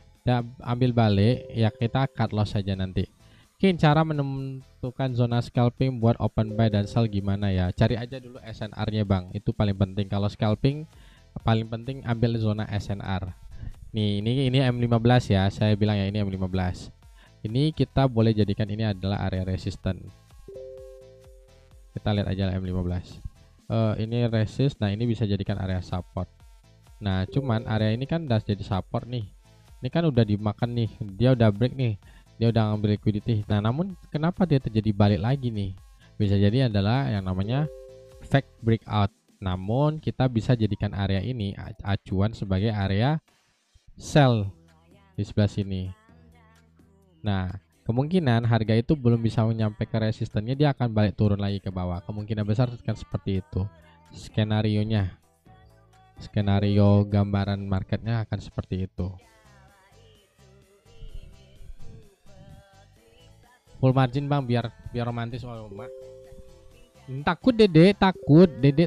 ambil balik, ya kita cut loss saja nanti. Oke, cara menentukan zona scalping buat open buy dan sell gimana ya? Cari aja dulu SNR-nya Bang. Itu paling penting. Kalau scalping paling penting ambil zona SNR. Nih, ini M15 ya. Saya bilang ya ini M15. Ini kita boleh jadikan ini adalah area resisten. Kita lihat aja M15. Ini resist. Nah, ini bisa jadikan area support. Nah, cuman area ini kan udah jadi support nih. Ini kan udah dimakan nih. Dia udah break nih. Dia udah ngambil liquidity. Nah, namun kenapa dia terjadi balik lagi nih? Bisa jadi adalah yang namanya fake breakout. Namun kita bisa jadikan area ini acuan sebagai area sell di sebelah sini. Nah, kemungkinan harga itu belum bisa nyampe ke resistennya, dia akan balik turun lagi ke bawah. Kemungkinan besar kan seperti itu. Skenarionya. Skenario gambaran marketnya akan seperti itu. Full margin Bang biar romantis. Oh, takut Dedek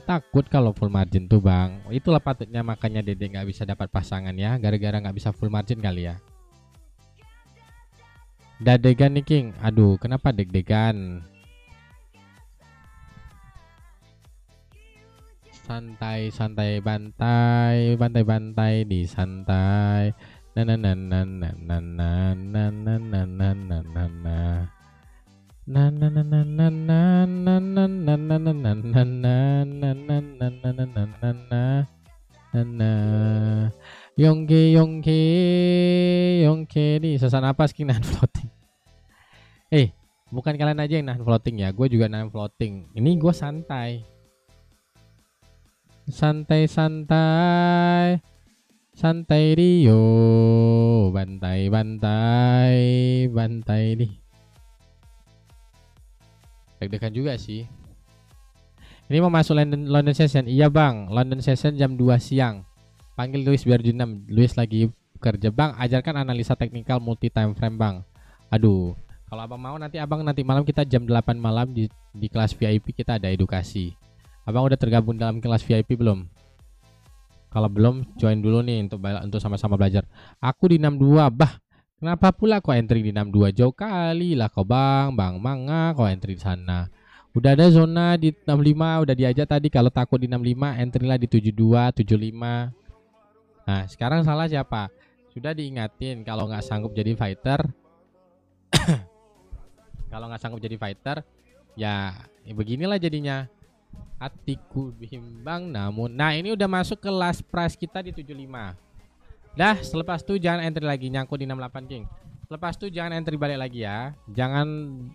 takut kalau full margin tuh Bang. Itulah patutnya makanya Dedek nggak bisa dapat pasangan ya, gara-gara nggak bisa full margin kali ya. Dadegan nih King. Aduh, kenapa deg-degan? Santai bantai di santai. Yongke di sesak napas King nahan floating. Bukan kalian aja yang nahan floating ya, gue juga nahan floating. Ini gue santai Rio, bantai nih. Deg-degan juga sih. Ini mau masuk London session. Iya Bang, London session jam 2 siang. Panggil Luis biar Junam. Luis lagi kerja Bang. Ajarkan analisa teknikal multi time frame Bang. Aduh, kalau Abang mau nanti malam kita jam 8 malam di kelas VIP kita ada edukasi. Abang udah tergabung dalam kelas VIP belum? Kalau belum, join dulu nih untuk sama-sama belajar. Aku di 62, bah. Kenapa pula kau entry di 62? Jauh kali lah kau Bang manga kau entry di sana. Udah ada zona di 65, udah diajak tadi kalau takut di 65, entry lah di 72, 75. Nah, sekarang salah siapa? Sudah diingatin kalau nggak sanggup jadi fighter. Kalau nggak sanggup jadi fighter, ya beginilah jadinya. Hatiku bimbang namun. Nah, ini udah masuk ke last price kita di 75. Dah, selepas itu jangan entry lagi, nyangkut di 68 King. Selepas itu jangan entry balik lagi ya. Jangan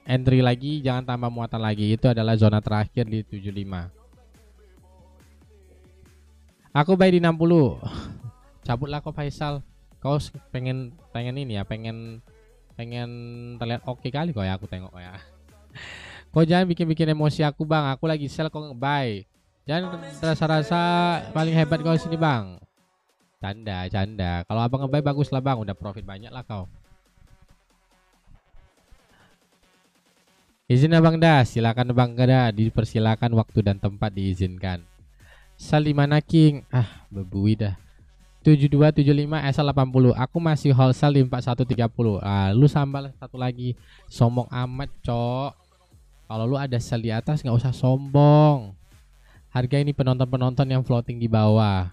entry lagi, jangan tambah muatan lagi. Itu adalah zona terakhir di 75. Aku buy di 60. Cabutlah kau Faisal. Kau pengen ini ya, pengen terlihat oke kali kau ya, aku tengok kau ya. Kau jangan bikin emosi aku Bang. Aku lagi sell kau nge-buy. Jangan rasa-rasa paling hebat kau sini Bang. Canda. Kalau Abang nge-buy bagus lah Bang. Udah profit banyak lah kau. Izin Abang dah. Silakan Bang dah. Dipersilakan waktu dan tempat diizinkan. Sell di mana King? Bebui dah. 72, 75, SL 80. Aku masih wholesale di 4130. Lu sambal satu lagi. Sombong amat cok. Kalau lu ada sell di atas nggak usah sombong. Harga ini penonton-penonton yang floating di bawah.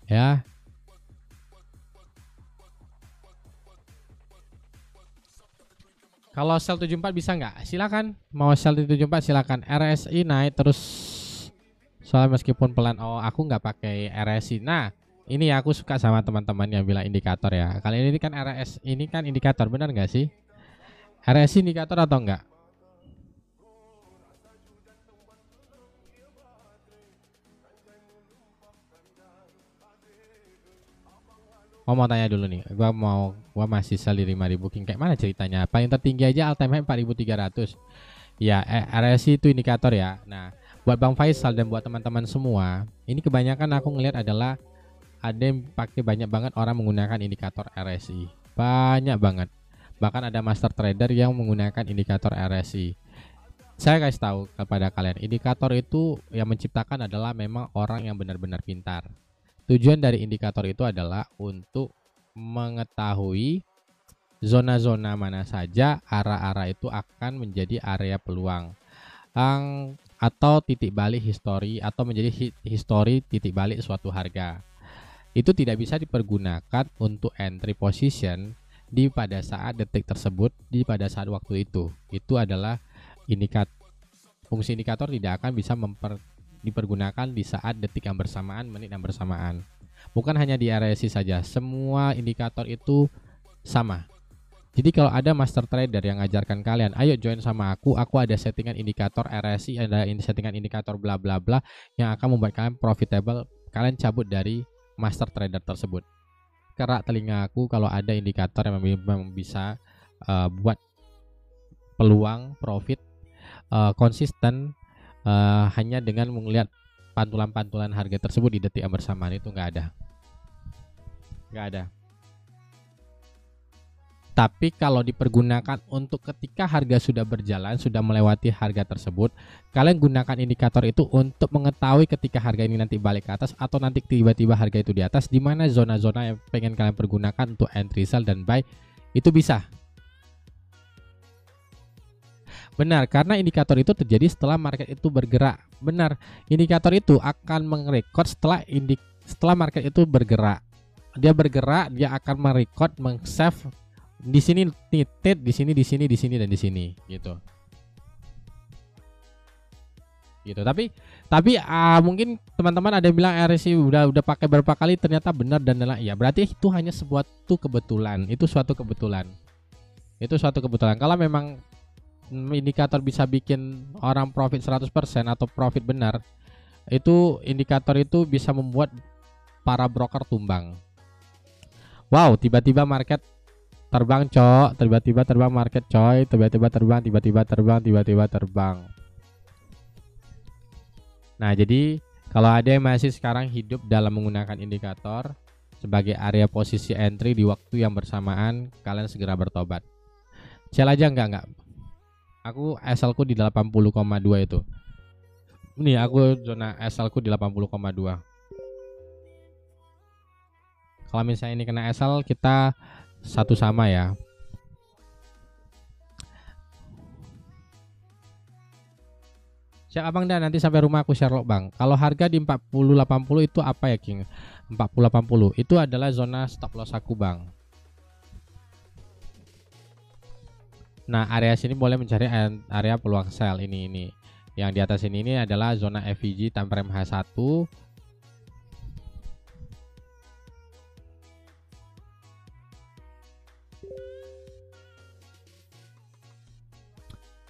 Ya. Kalau sell 74 bisa nggak? Silakan. Mau sell di 74 silakan. RSI naik terus. Soalnya meskipun pelan. Oh, aku nggak pakai RSI. Nah, ini aku suka sama teman-teman yang bilang indikator ya. Kali ini kan RSI ini kan indikator, benar nggak sih? RSI indikator atau enggak? Oh, mau tanya dulu nih. Gua masih sell di 5.000 King. Kayak mana ceritanya? Paling tertinggi aja all time high 4.300. Ya, RSI itu indikator ya. Nah, buat Bang Faisal dan buat teman-teman semua, ini kebanyakan aku ngelihat adalah ada yang pakai banyak banget orang menggunakan indikator RSI. Banyak banget. Bahkan ada master trader yang menggunakan indikator RSI. Saya kasih tahu kepada kalian, indikator itu yang menciptakan adalah memang orang yang benar-benar pintar. Tujuan dari indikator itu adalah untuk mengetahui zona-zona mana saja arah-arah itu akan menjadi area peluang atau titik balik histori atau menjadi histori titik balik suatu harga. Itu tidak bisa dipergunakan untuk entry position di pada saat detik tersebut, di pada saat waktu itu. Itu adalah fungsi indikator tidak akan bisa dipergunakan di saat detik yang bersamaan, menit yang bersamaan. Bukan hanya di RSI saja, semua indikator itu sama. Jadi kalau ada master trader yang ngajarkan kalian, ayo join sama aku ada settingan indikator RSI, ada settingan indikator bla bla bla yang akan membuat kalian profitable, kalian cabut dari master trader tersebut. Kerak telinga aku kalau ada indikator yang memang bisa buat peluang profit konsisten hanya dengan melihat pantulan-pantulan harga tersebut di detik yang bersamaan. Itu nggak ada. Tapi kalau dipergunakan untuk ketika harga sudah berjalan, sudah melewati harga tersebut, kalian gunakan indikator itu untuk mengetahui ketika harga ini nanti balik ke atas atau nanti tiba-tiba harga itu di atas, di mana zona-zona yang pengen kalian pergunakan untuk entry, sell, dan buy, itu bisa. Benar, karena indikator itu terjadi setelah market itu bergerak. Benar, indikator itu akan merekod setelah market itu bergerak. Dia bergerak, dia akan merekod, meng-save di sini titik, di sini dan di sini gitu. Tapi mungkin teman-teman ada yang bilang RSI udah pakai berapa kali ternyata benar dan lain. Ya, berarti itu hanya suatu kebetulan. Itu suatu kebetulan. Kalau memang indikator bisa bikin orang profit 100% atau profit benar, itu indikator itu bisa membuat para broker tumbang. Wow, tiba-tiba market terbang, cok, tiba-tiba terbang market, coy, tiba-tiba terbang. Nah, jadi kalau ada yang masih sekarang hidup dalam menggunakan indikator sebagai area posisi entry di waktu yang bersamaan, kalian segera bertobat. Sell aja enggak. Aku SL ku di 80,2 itu. Ini aku zona SL ku di 80,2. Kalau misalnya ini kena SL, kita satu sama ya. Siap abang, dan nanti sampai rumah aku Sherlock bang. Kalau harga di 40.80 itu apa ya King? 40.80 itu adalah zona stop loss aku bang. Nah, area sini boleh mencari area peluang sell ini. Yang di atas ini adalah zona FVG time frame H1.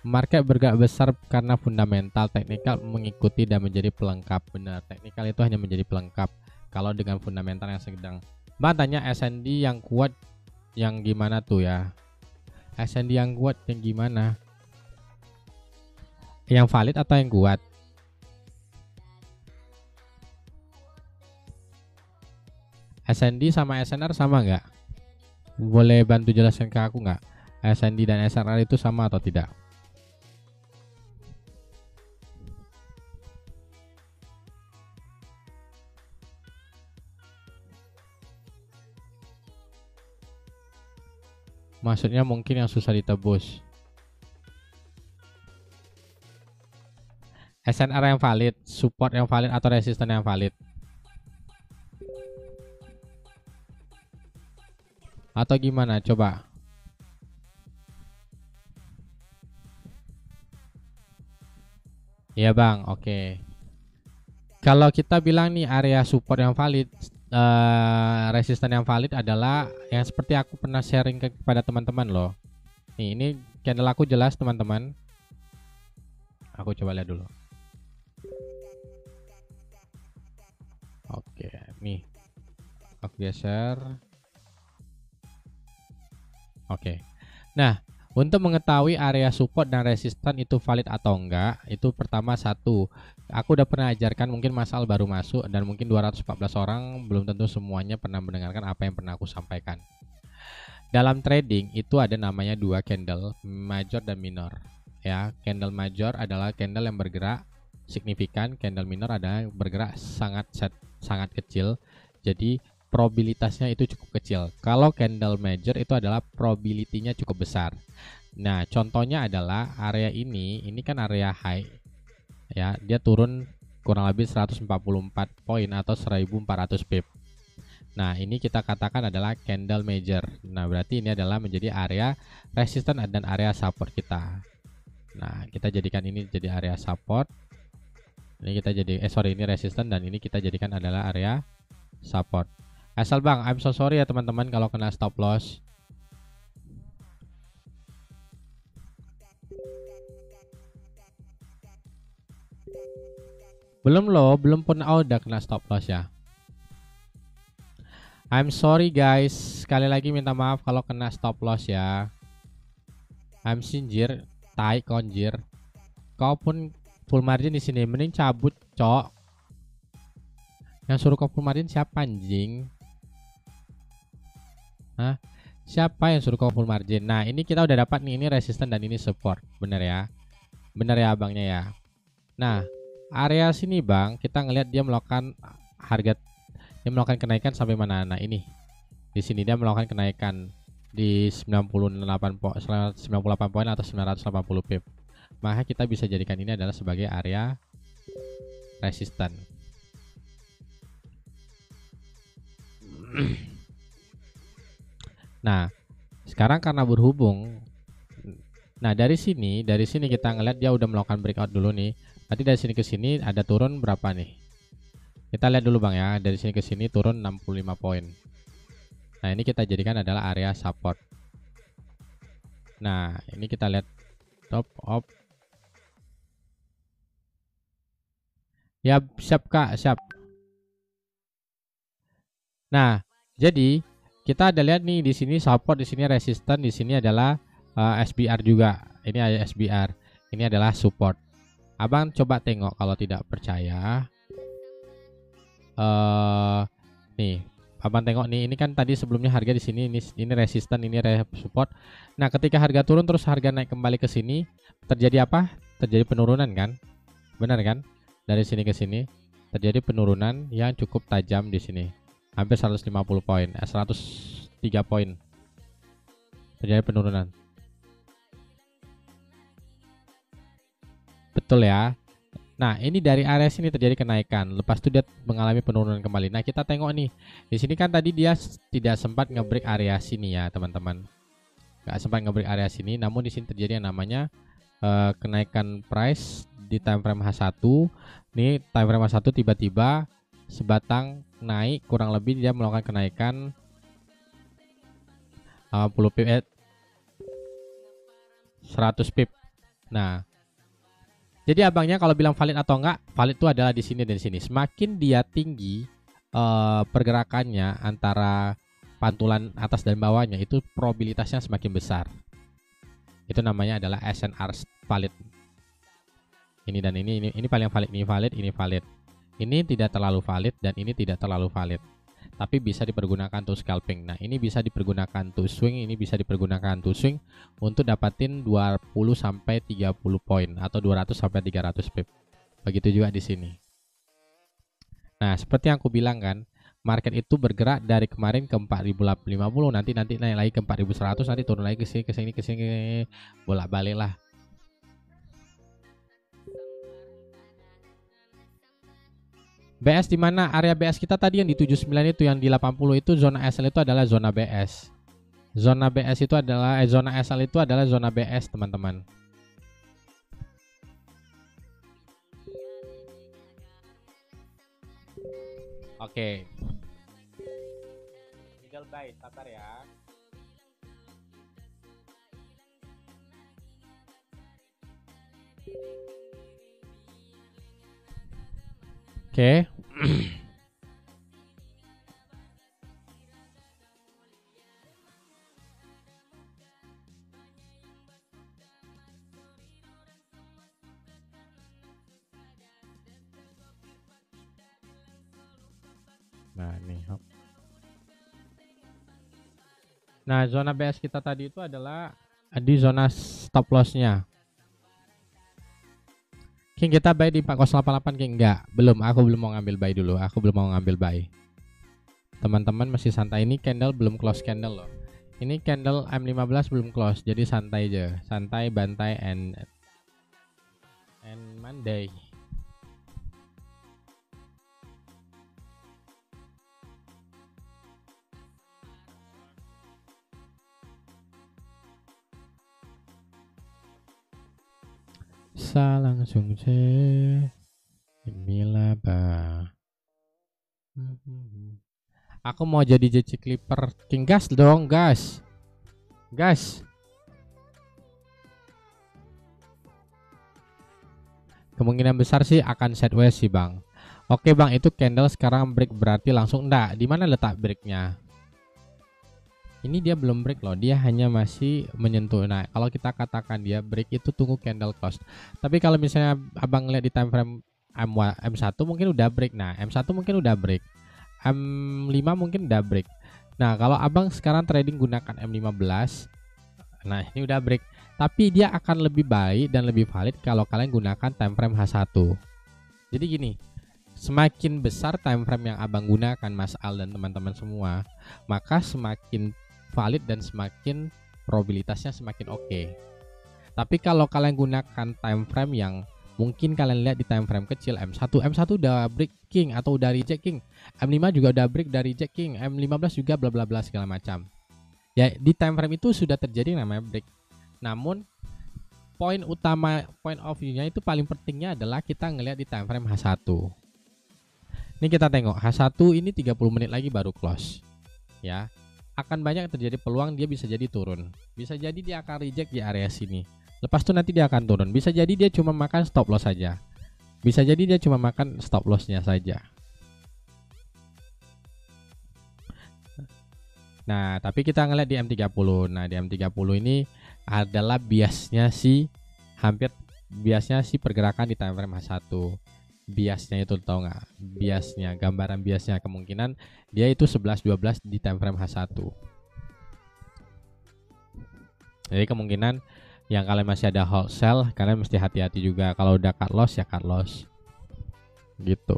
Market bergerak besar karena fundamental, teknikal mengikuti dan menjadi pelengkap. Benar, teknikal itu hanya menjadi pelengkap kalau dengan fundamental yang sedang. Mbak tanya SND yang kuat yang gimana tuh ya? SND yang kuat yang gimana? Yang valid atau yang kuat? SND sama SNR sama nggak? Boleh bantu jelaskan ke aku nggak? SND dan SNR itu sama atau tidak? Maksudnya mungkin yang susah ditebus. SNR yang valid, support yang valid atau resisten yang valid? Atau gimana? Coba. Ya bang, oke. Kalau kita bilang nih area support yang valid, resisten yang valid adalah yang seperti aku pernah sharing kepada teman-teman loh. Ini candle aku jelas teman-teman. Aku coba lihat dulu. Oke, nih. Aku geser. Oke. Nah, untuk mengetahui area support dan resistan itu valid atau enggak, itu pertama satu, aku udah pernah ajarkan, mungkin Mas Al baru masuk dan mungkin 214 orang belum tentu semuanya pernah mendengarkan apa yang pernah aku sampaikan. Dalam trading itu ada namanya dua candle, major dan minor. Ya, candle major adalah candle yang bergerak signifikan, candle minor adalah yang bergerak sangat kecil. Jadi probabilitasnya itu cukup kecil. Kalau candle major itu adalah probability-nya cukup besar. Nah, contohnya adalah area ini kan area high. Ya, dia turun kurang lebih 144 poin atau 1400 pip. Nah, ini kita katakan adalah candle major. Nah, berarti ini adalah menjadi area resistance dan area support kita. Nah, kita jadikan ini jadi area support. Ini kita jadi ini resistance dan ini kita jadikan adalah area support. Asal Bang, I'm so sorry ya teman-teman kalau kena stop loss. Belum loh, belum pun udah kena stop loss ya. I'm sorry guys, sekali lagi minta maaf kalau kena stop loss ya. I'm sinjir, tai konjir. Kau pun full margin di sini, mending cabut, cok. Yang suruh kau full margin siapa anjing? Hah? Siapa yang suruh kau full margin? Nah, ini kita udah dapat nih, ini resisten dan ini support. Bener ya? Bener ya abangnya ya. Nah, area sini Bang, kita ngelihat dia melakukan melakukan kenaikan sampai mana? Nah, ini. Di sini dia melakukan kenaikan di 98 poin atau 980 pip. Maka kita bisa jadikan ini adalah sebagai area resisten. Nah, sekarang karena berhubung, nah dari sini kita ngeliat dia udah melakukan breakout dulu nih. Berarti dari sini ke sini ada turun berapa nih? Kita lihat dulu Bang ya, dari sini ke sini turun 65 poin. Nah, ini kita jadikan adalah area support. Nah, ini kita lihat top up. Ya, siap Kak, siap. Nah, jadi kita ada lihat nih di sini support, di sini resisten, di sini adalah SBR juga. Ini ada SBR. Ini adalah support. Abang coba tengok kalau tidak percaya. Nih, abang tengok nih, ini kan tadi sebelumnya harga di sini ini resisten, ini support. Nah, ketika harga turun terus harga naik kembali ke sini, terjadi apa? Terjadi penurunan kan? Benar kan? Dari sini ke sini terjadi penurunan yang cukup tajam di sini. Hampir 150 poin, 103 poin. Terjadi penurunan. Betul ya? Nah, ini dari area sini terjadi kenaikan. Lepas itu dia mengalami penurunan kembali. Nah, kita tengok nih. Di sini kan tadi dia tidak sempat ngebreak area sini ya, teman-teman. Nggak sempat ngebreak area sini, namun di sini terjadi yang namanya kenaikan price di time frame H1. Nih, time frame H1 tiba-tiba sebatang naik, kurang lebih dia melakukan kenaikan 80 pip, 100 pip. Nah, jadi abangnya kalau bilang valid atau enggak, valid itu adalah di sini dan di sini. Semakin dia tinggi pergerakannya antara pantulan atas dan bawahnya, itu probabilitasnya semakin besar. Itu namanya adalah SNR valid. Ini dan ini paling valid, ini valid, ini valid. Ini tidak terlalu valid dan ini tidak terlalu valid. Tapi bisa dipergunakan untuk scalping. Nah, ini bisa dipergunakan untuk swing, ini bisa dipergunakan untuk swing untuk dapatin 20 sampai 30 poin atau 200 sampai 300 pip. Begitu juga di sini. Nah, seperti yang aku bilang kan, market itu bergerak dari kemarin ke 4050, nanti naik lagi ke 4100, nanti turun lagi ke sini, bolak-balik lah. BS di mana? Area BS kita tadi yang di 79 itu, yang di 80 itu zona SL itu adalah zona BS. Zona BS itu adalah zona SL itu adalah zona BS, teman-teman. Oke. Tinggal buy, sabar ya. Oke. Nah, nih. Nah, zona BS kita tadi itu adalah di zona stop loss-nya. King, kita buy di 4088 King. Enggak, belum. Aku belum mau ngambil buy dulu. Aku belum mau ngambil buy. Teman-teman masih santai. Ini candle belum close candle loh. Ini candle M15 belum close. Jadi santai aja. Santai, bantai, and Monday. Langsung inilah aku mau jadi JC Clipper King. Gas dong, gas. Kemungkinan besar sih akan sideways sih bang. Oke bang, itu candle sekarang break berarti langsung enggak. Di mana letak breaknya? Ini dia belum break loh, dia hanya masih menyentuh. Nah, kalau kita katakan dia break itu tunggu candle close. Tapi kalau misalnya abang lihat di time frame M1 mungkin udah break. Nah, M1 mungkin udah break. M5 mungkin udah break. Nah, kalau abang sekarang trading gunakan M15, nah ini udah break. Tapi dia akan lebih baik dan lebih valid kalau kalian gunakan time frame H1. Jadi gini, semakin besar time frame yang abang gunakan Mas Al dan teman-teman semua, maka semakin valid dan semakin probabilitasnya semakin oke. Tapi kalau kalian gunakan time frame yang mungkin kalian lihat di time frame kecil M1 udah break King atau udah reject King, M5 juga udah break dari reject King, M15 juga bla bla bla segala macam. Ya di time frame itu sudah terjadi namanya break. Namun point utama, point of view-nya itu paling pentingnya adalah kita ngelihat di time frame H1. Ini kita tengok H1 ini 30 menit lagi baru close. Ya. Akan banyak terjadi peluang dia bisa jadi turun. Bisa jadi dia akan reject di area sini. Lepas itu nanti dia akan turun. Bisa jadi dia cuma makan stop loss saja. Bisa jadi dia cuma makan stop loss-nya saja. Nah, tapi kita ngeliat di M30. Nah, di M30 ini adalah biasnya sih pergerakan di time frame H1. Biasnya itu tahu nggak? Biasnya, gambaran biasnya kemungkinan dia itu 11-12 di time frame H1. Jadi kemungkinan yang kalian masih ada hold sell, kalian mesti hati-hati juga. Kalau udah cut loss ya cut loss. Gitu.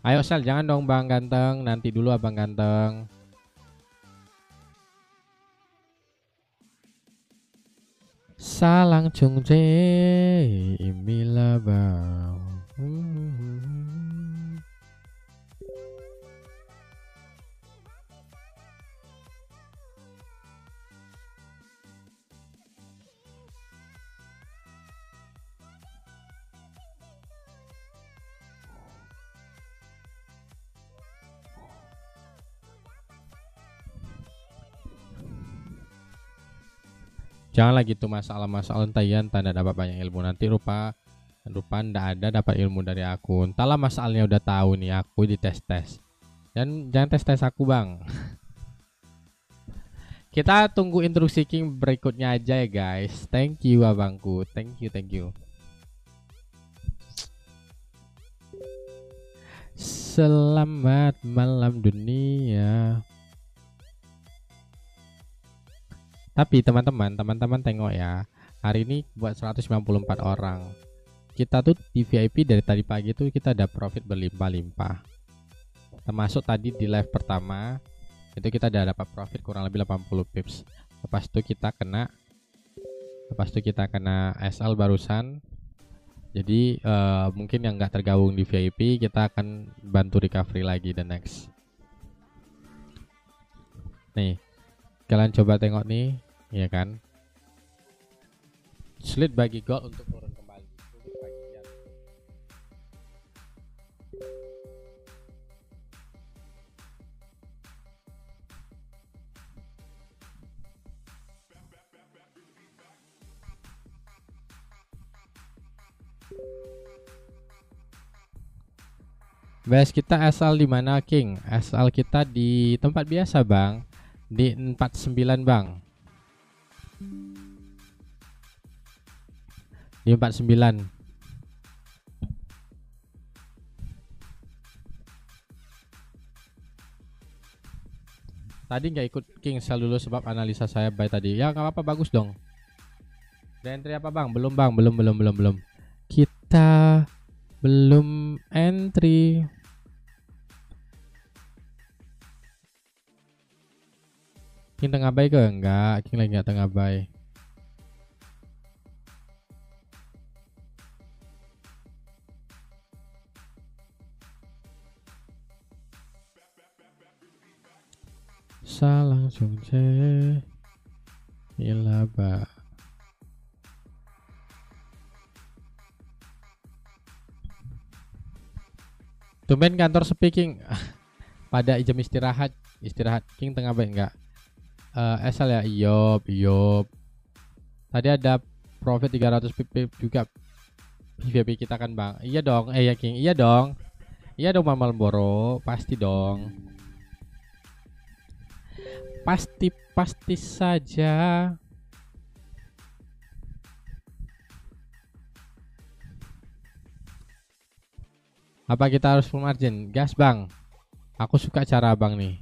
Ayo sell, jangan dong Bang Ganteng, nanti dulu Abang Ganteng. Salang chung je imila bang. Janganlah gitu masalah-masalah entayan tanda dapat banyak ilmu, nanti rupa ndak ada dapat ilmu dari aku. Entahlah masalahnya udah tahu nih, aku dites-tes. Dan jangan tes-tes aku bang. Kita tunggu instruksi King berikutnya aja ya guys. Thank you abangku, thank you. Selamat malam dunia. Tapi teman-teman tengok ya. Hari ini buat 194 orang. Kita tuh di VIP dari tadi pagi tuh kita ada profit berlimpah-limpah. Termasuk tadi di live pertama itu kita udah dapat profit kurang lebih 80 pips. Lepas itu kita kena SL barusan. Jadi mungkin yang nggak tergabung di VIP kita akan bantu recovery lagi the next. Nih, kalian coba tengok nih, ya kan? Sulit bagi gold untuk turun kembali. Sulit bagi dia. Base kita SL di mana, King? SL kita di tempat biasa, Bang. Di 49, Bang. Di 49. Tadi nggak ikut King sel dulu sebab analisa saya baik tadi. Ya nggak apa-apa, bagus dong. Dan entry apa, Bang? Belum, Bang. Belum. Kita belum entry. King tengah bay ke? Enggak, King lagi nggak tengah bay. Langsung ilaba. Tumben kantor speaking pada jam istirahat King tengah baik enggak. SL ya, Iop. Tadi ada profit 300 pip juga VIP kita kan, Bang. Iya dong, ya King, iya dong Mama Boro, pasti dong. Pasti saja. Apa kita harus full margin? Gas, Bang. Aku suka cara Abang nih.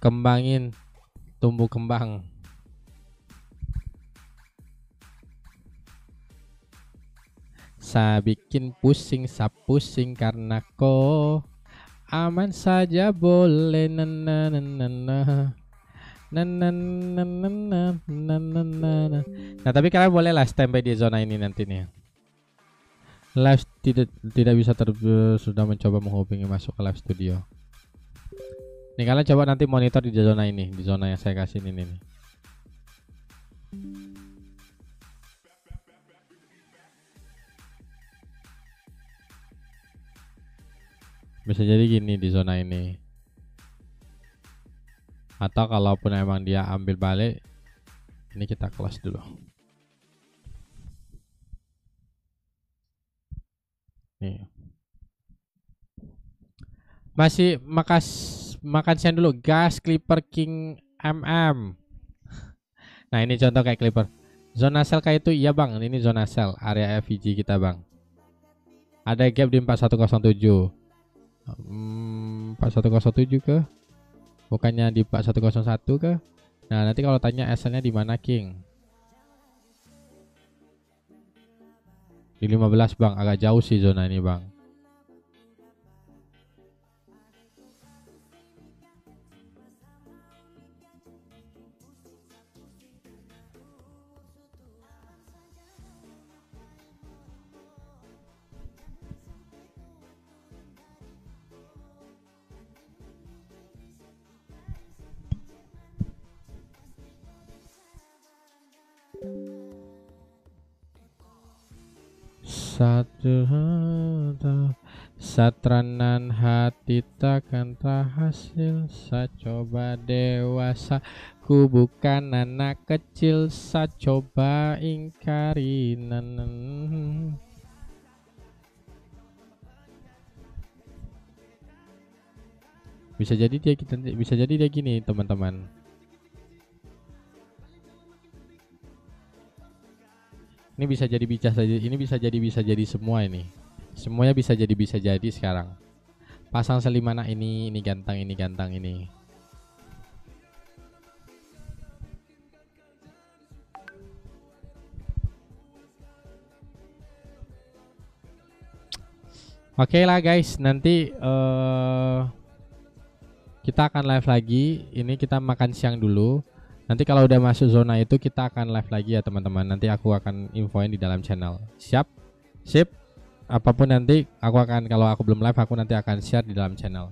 Kembangin tumbuh kembang. Saya bikin pusing karena kok aman saja boleh nah tapi kalian boleh lah standby di zona ini nanti nih. Live tidak bisa sudah mencoba menghubungi masuk ke live studio. Nih kalian coba nanti monitor di zona ini, di zona yang saya kasih ini nih. Bisa jadi gini di zona ini. Atau kalaupun emang dia ambil balik, ini kita close dulu. Nih. Masih makan siang dulu. Gas Clipper King MM. Nah ini contoh kayak Clipper. Zona sell kayak itu iya, Bang. Ini zona sell area FVG kita, Bang. Ada gap di 4107. 4107 ke? Bukannya di 4101 ke? Nah, nanti kalau tanya SL-nya di mana, King? Di 15, Bang. Agak jauh sih zona ini, Bang. Satranan hati takkan terhasil. Saya coba dewasa, ku bukan anak kecil. Saya coba ingkari. Bisa jadi dia gini, teman-teman. Ini bisa jadi semua ini. Semuanya bisa jadi sekarang. Pasang selimana ini gantang ini. Oke lah guys, nanti kita akan live lagi. Ini kita makan siang dulu. Nanti kalau udah masuk zona itu kita akan live lagi ya teman-teman. Nanti aku akan infoin di dalam channel. Siap? Sip. Apapun nanti aku akan, kalau aku belum live aku nanti akan share di dalam channel.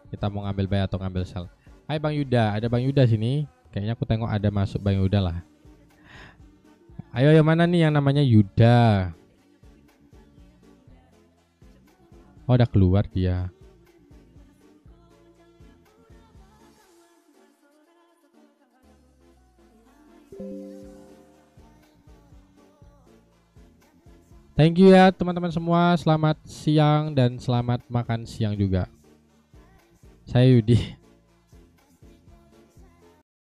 Kita mau ngambil buy atau ngambil sell. Hai Bang Yuda, ada Bang Yuda sini. Kayaknya aku tengok ada masuk Bang Yuda lah. Ayo yang mana nih yang namanya Yuda? Oh udah keluar dia. Thank you ya teman-teman semua. Selamat siang dan selamat makan siang juga. Saya Yudi.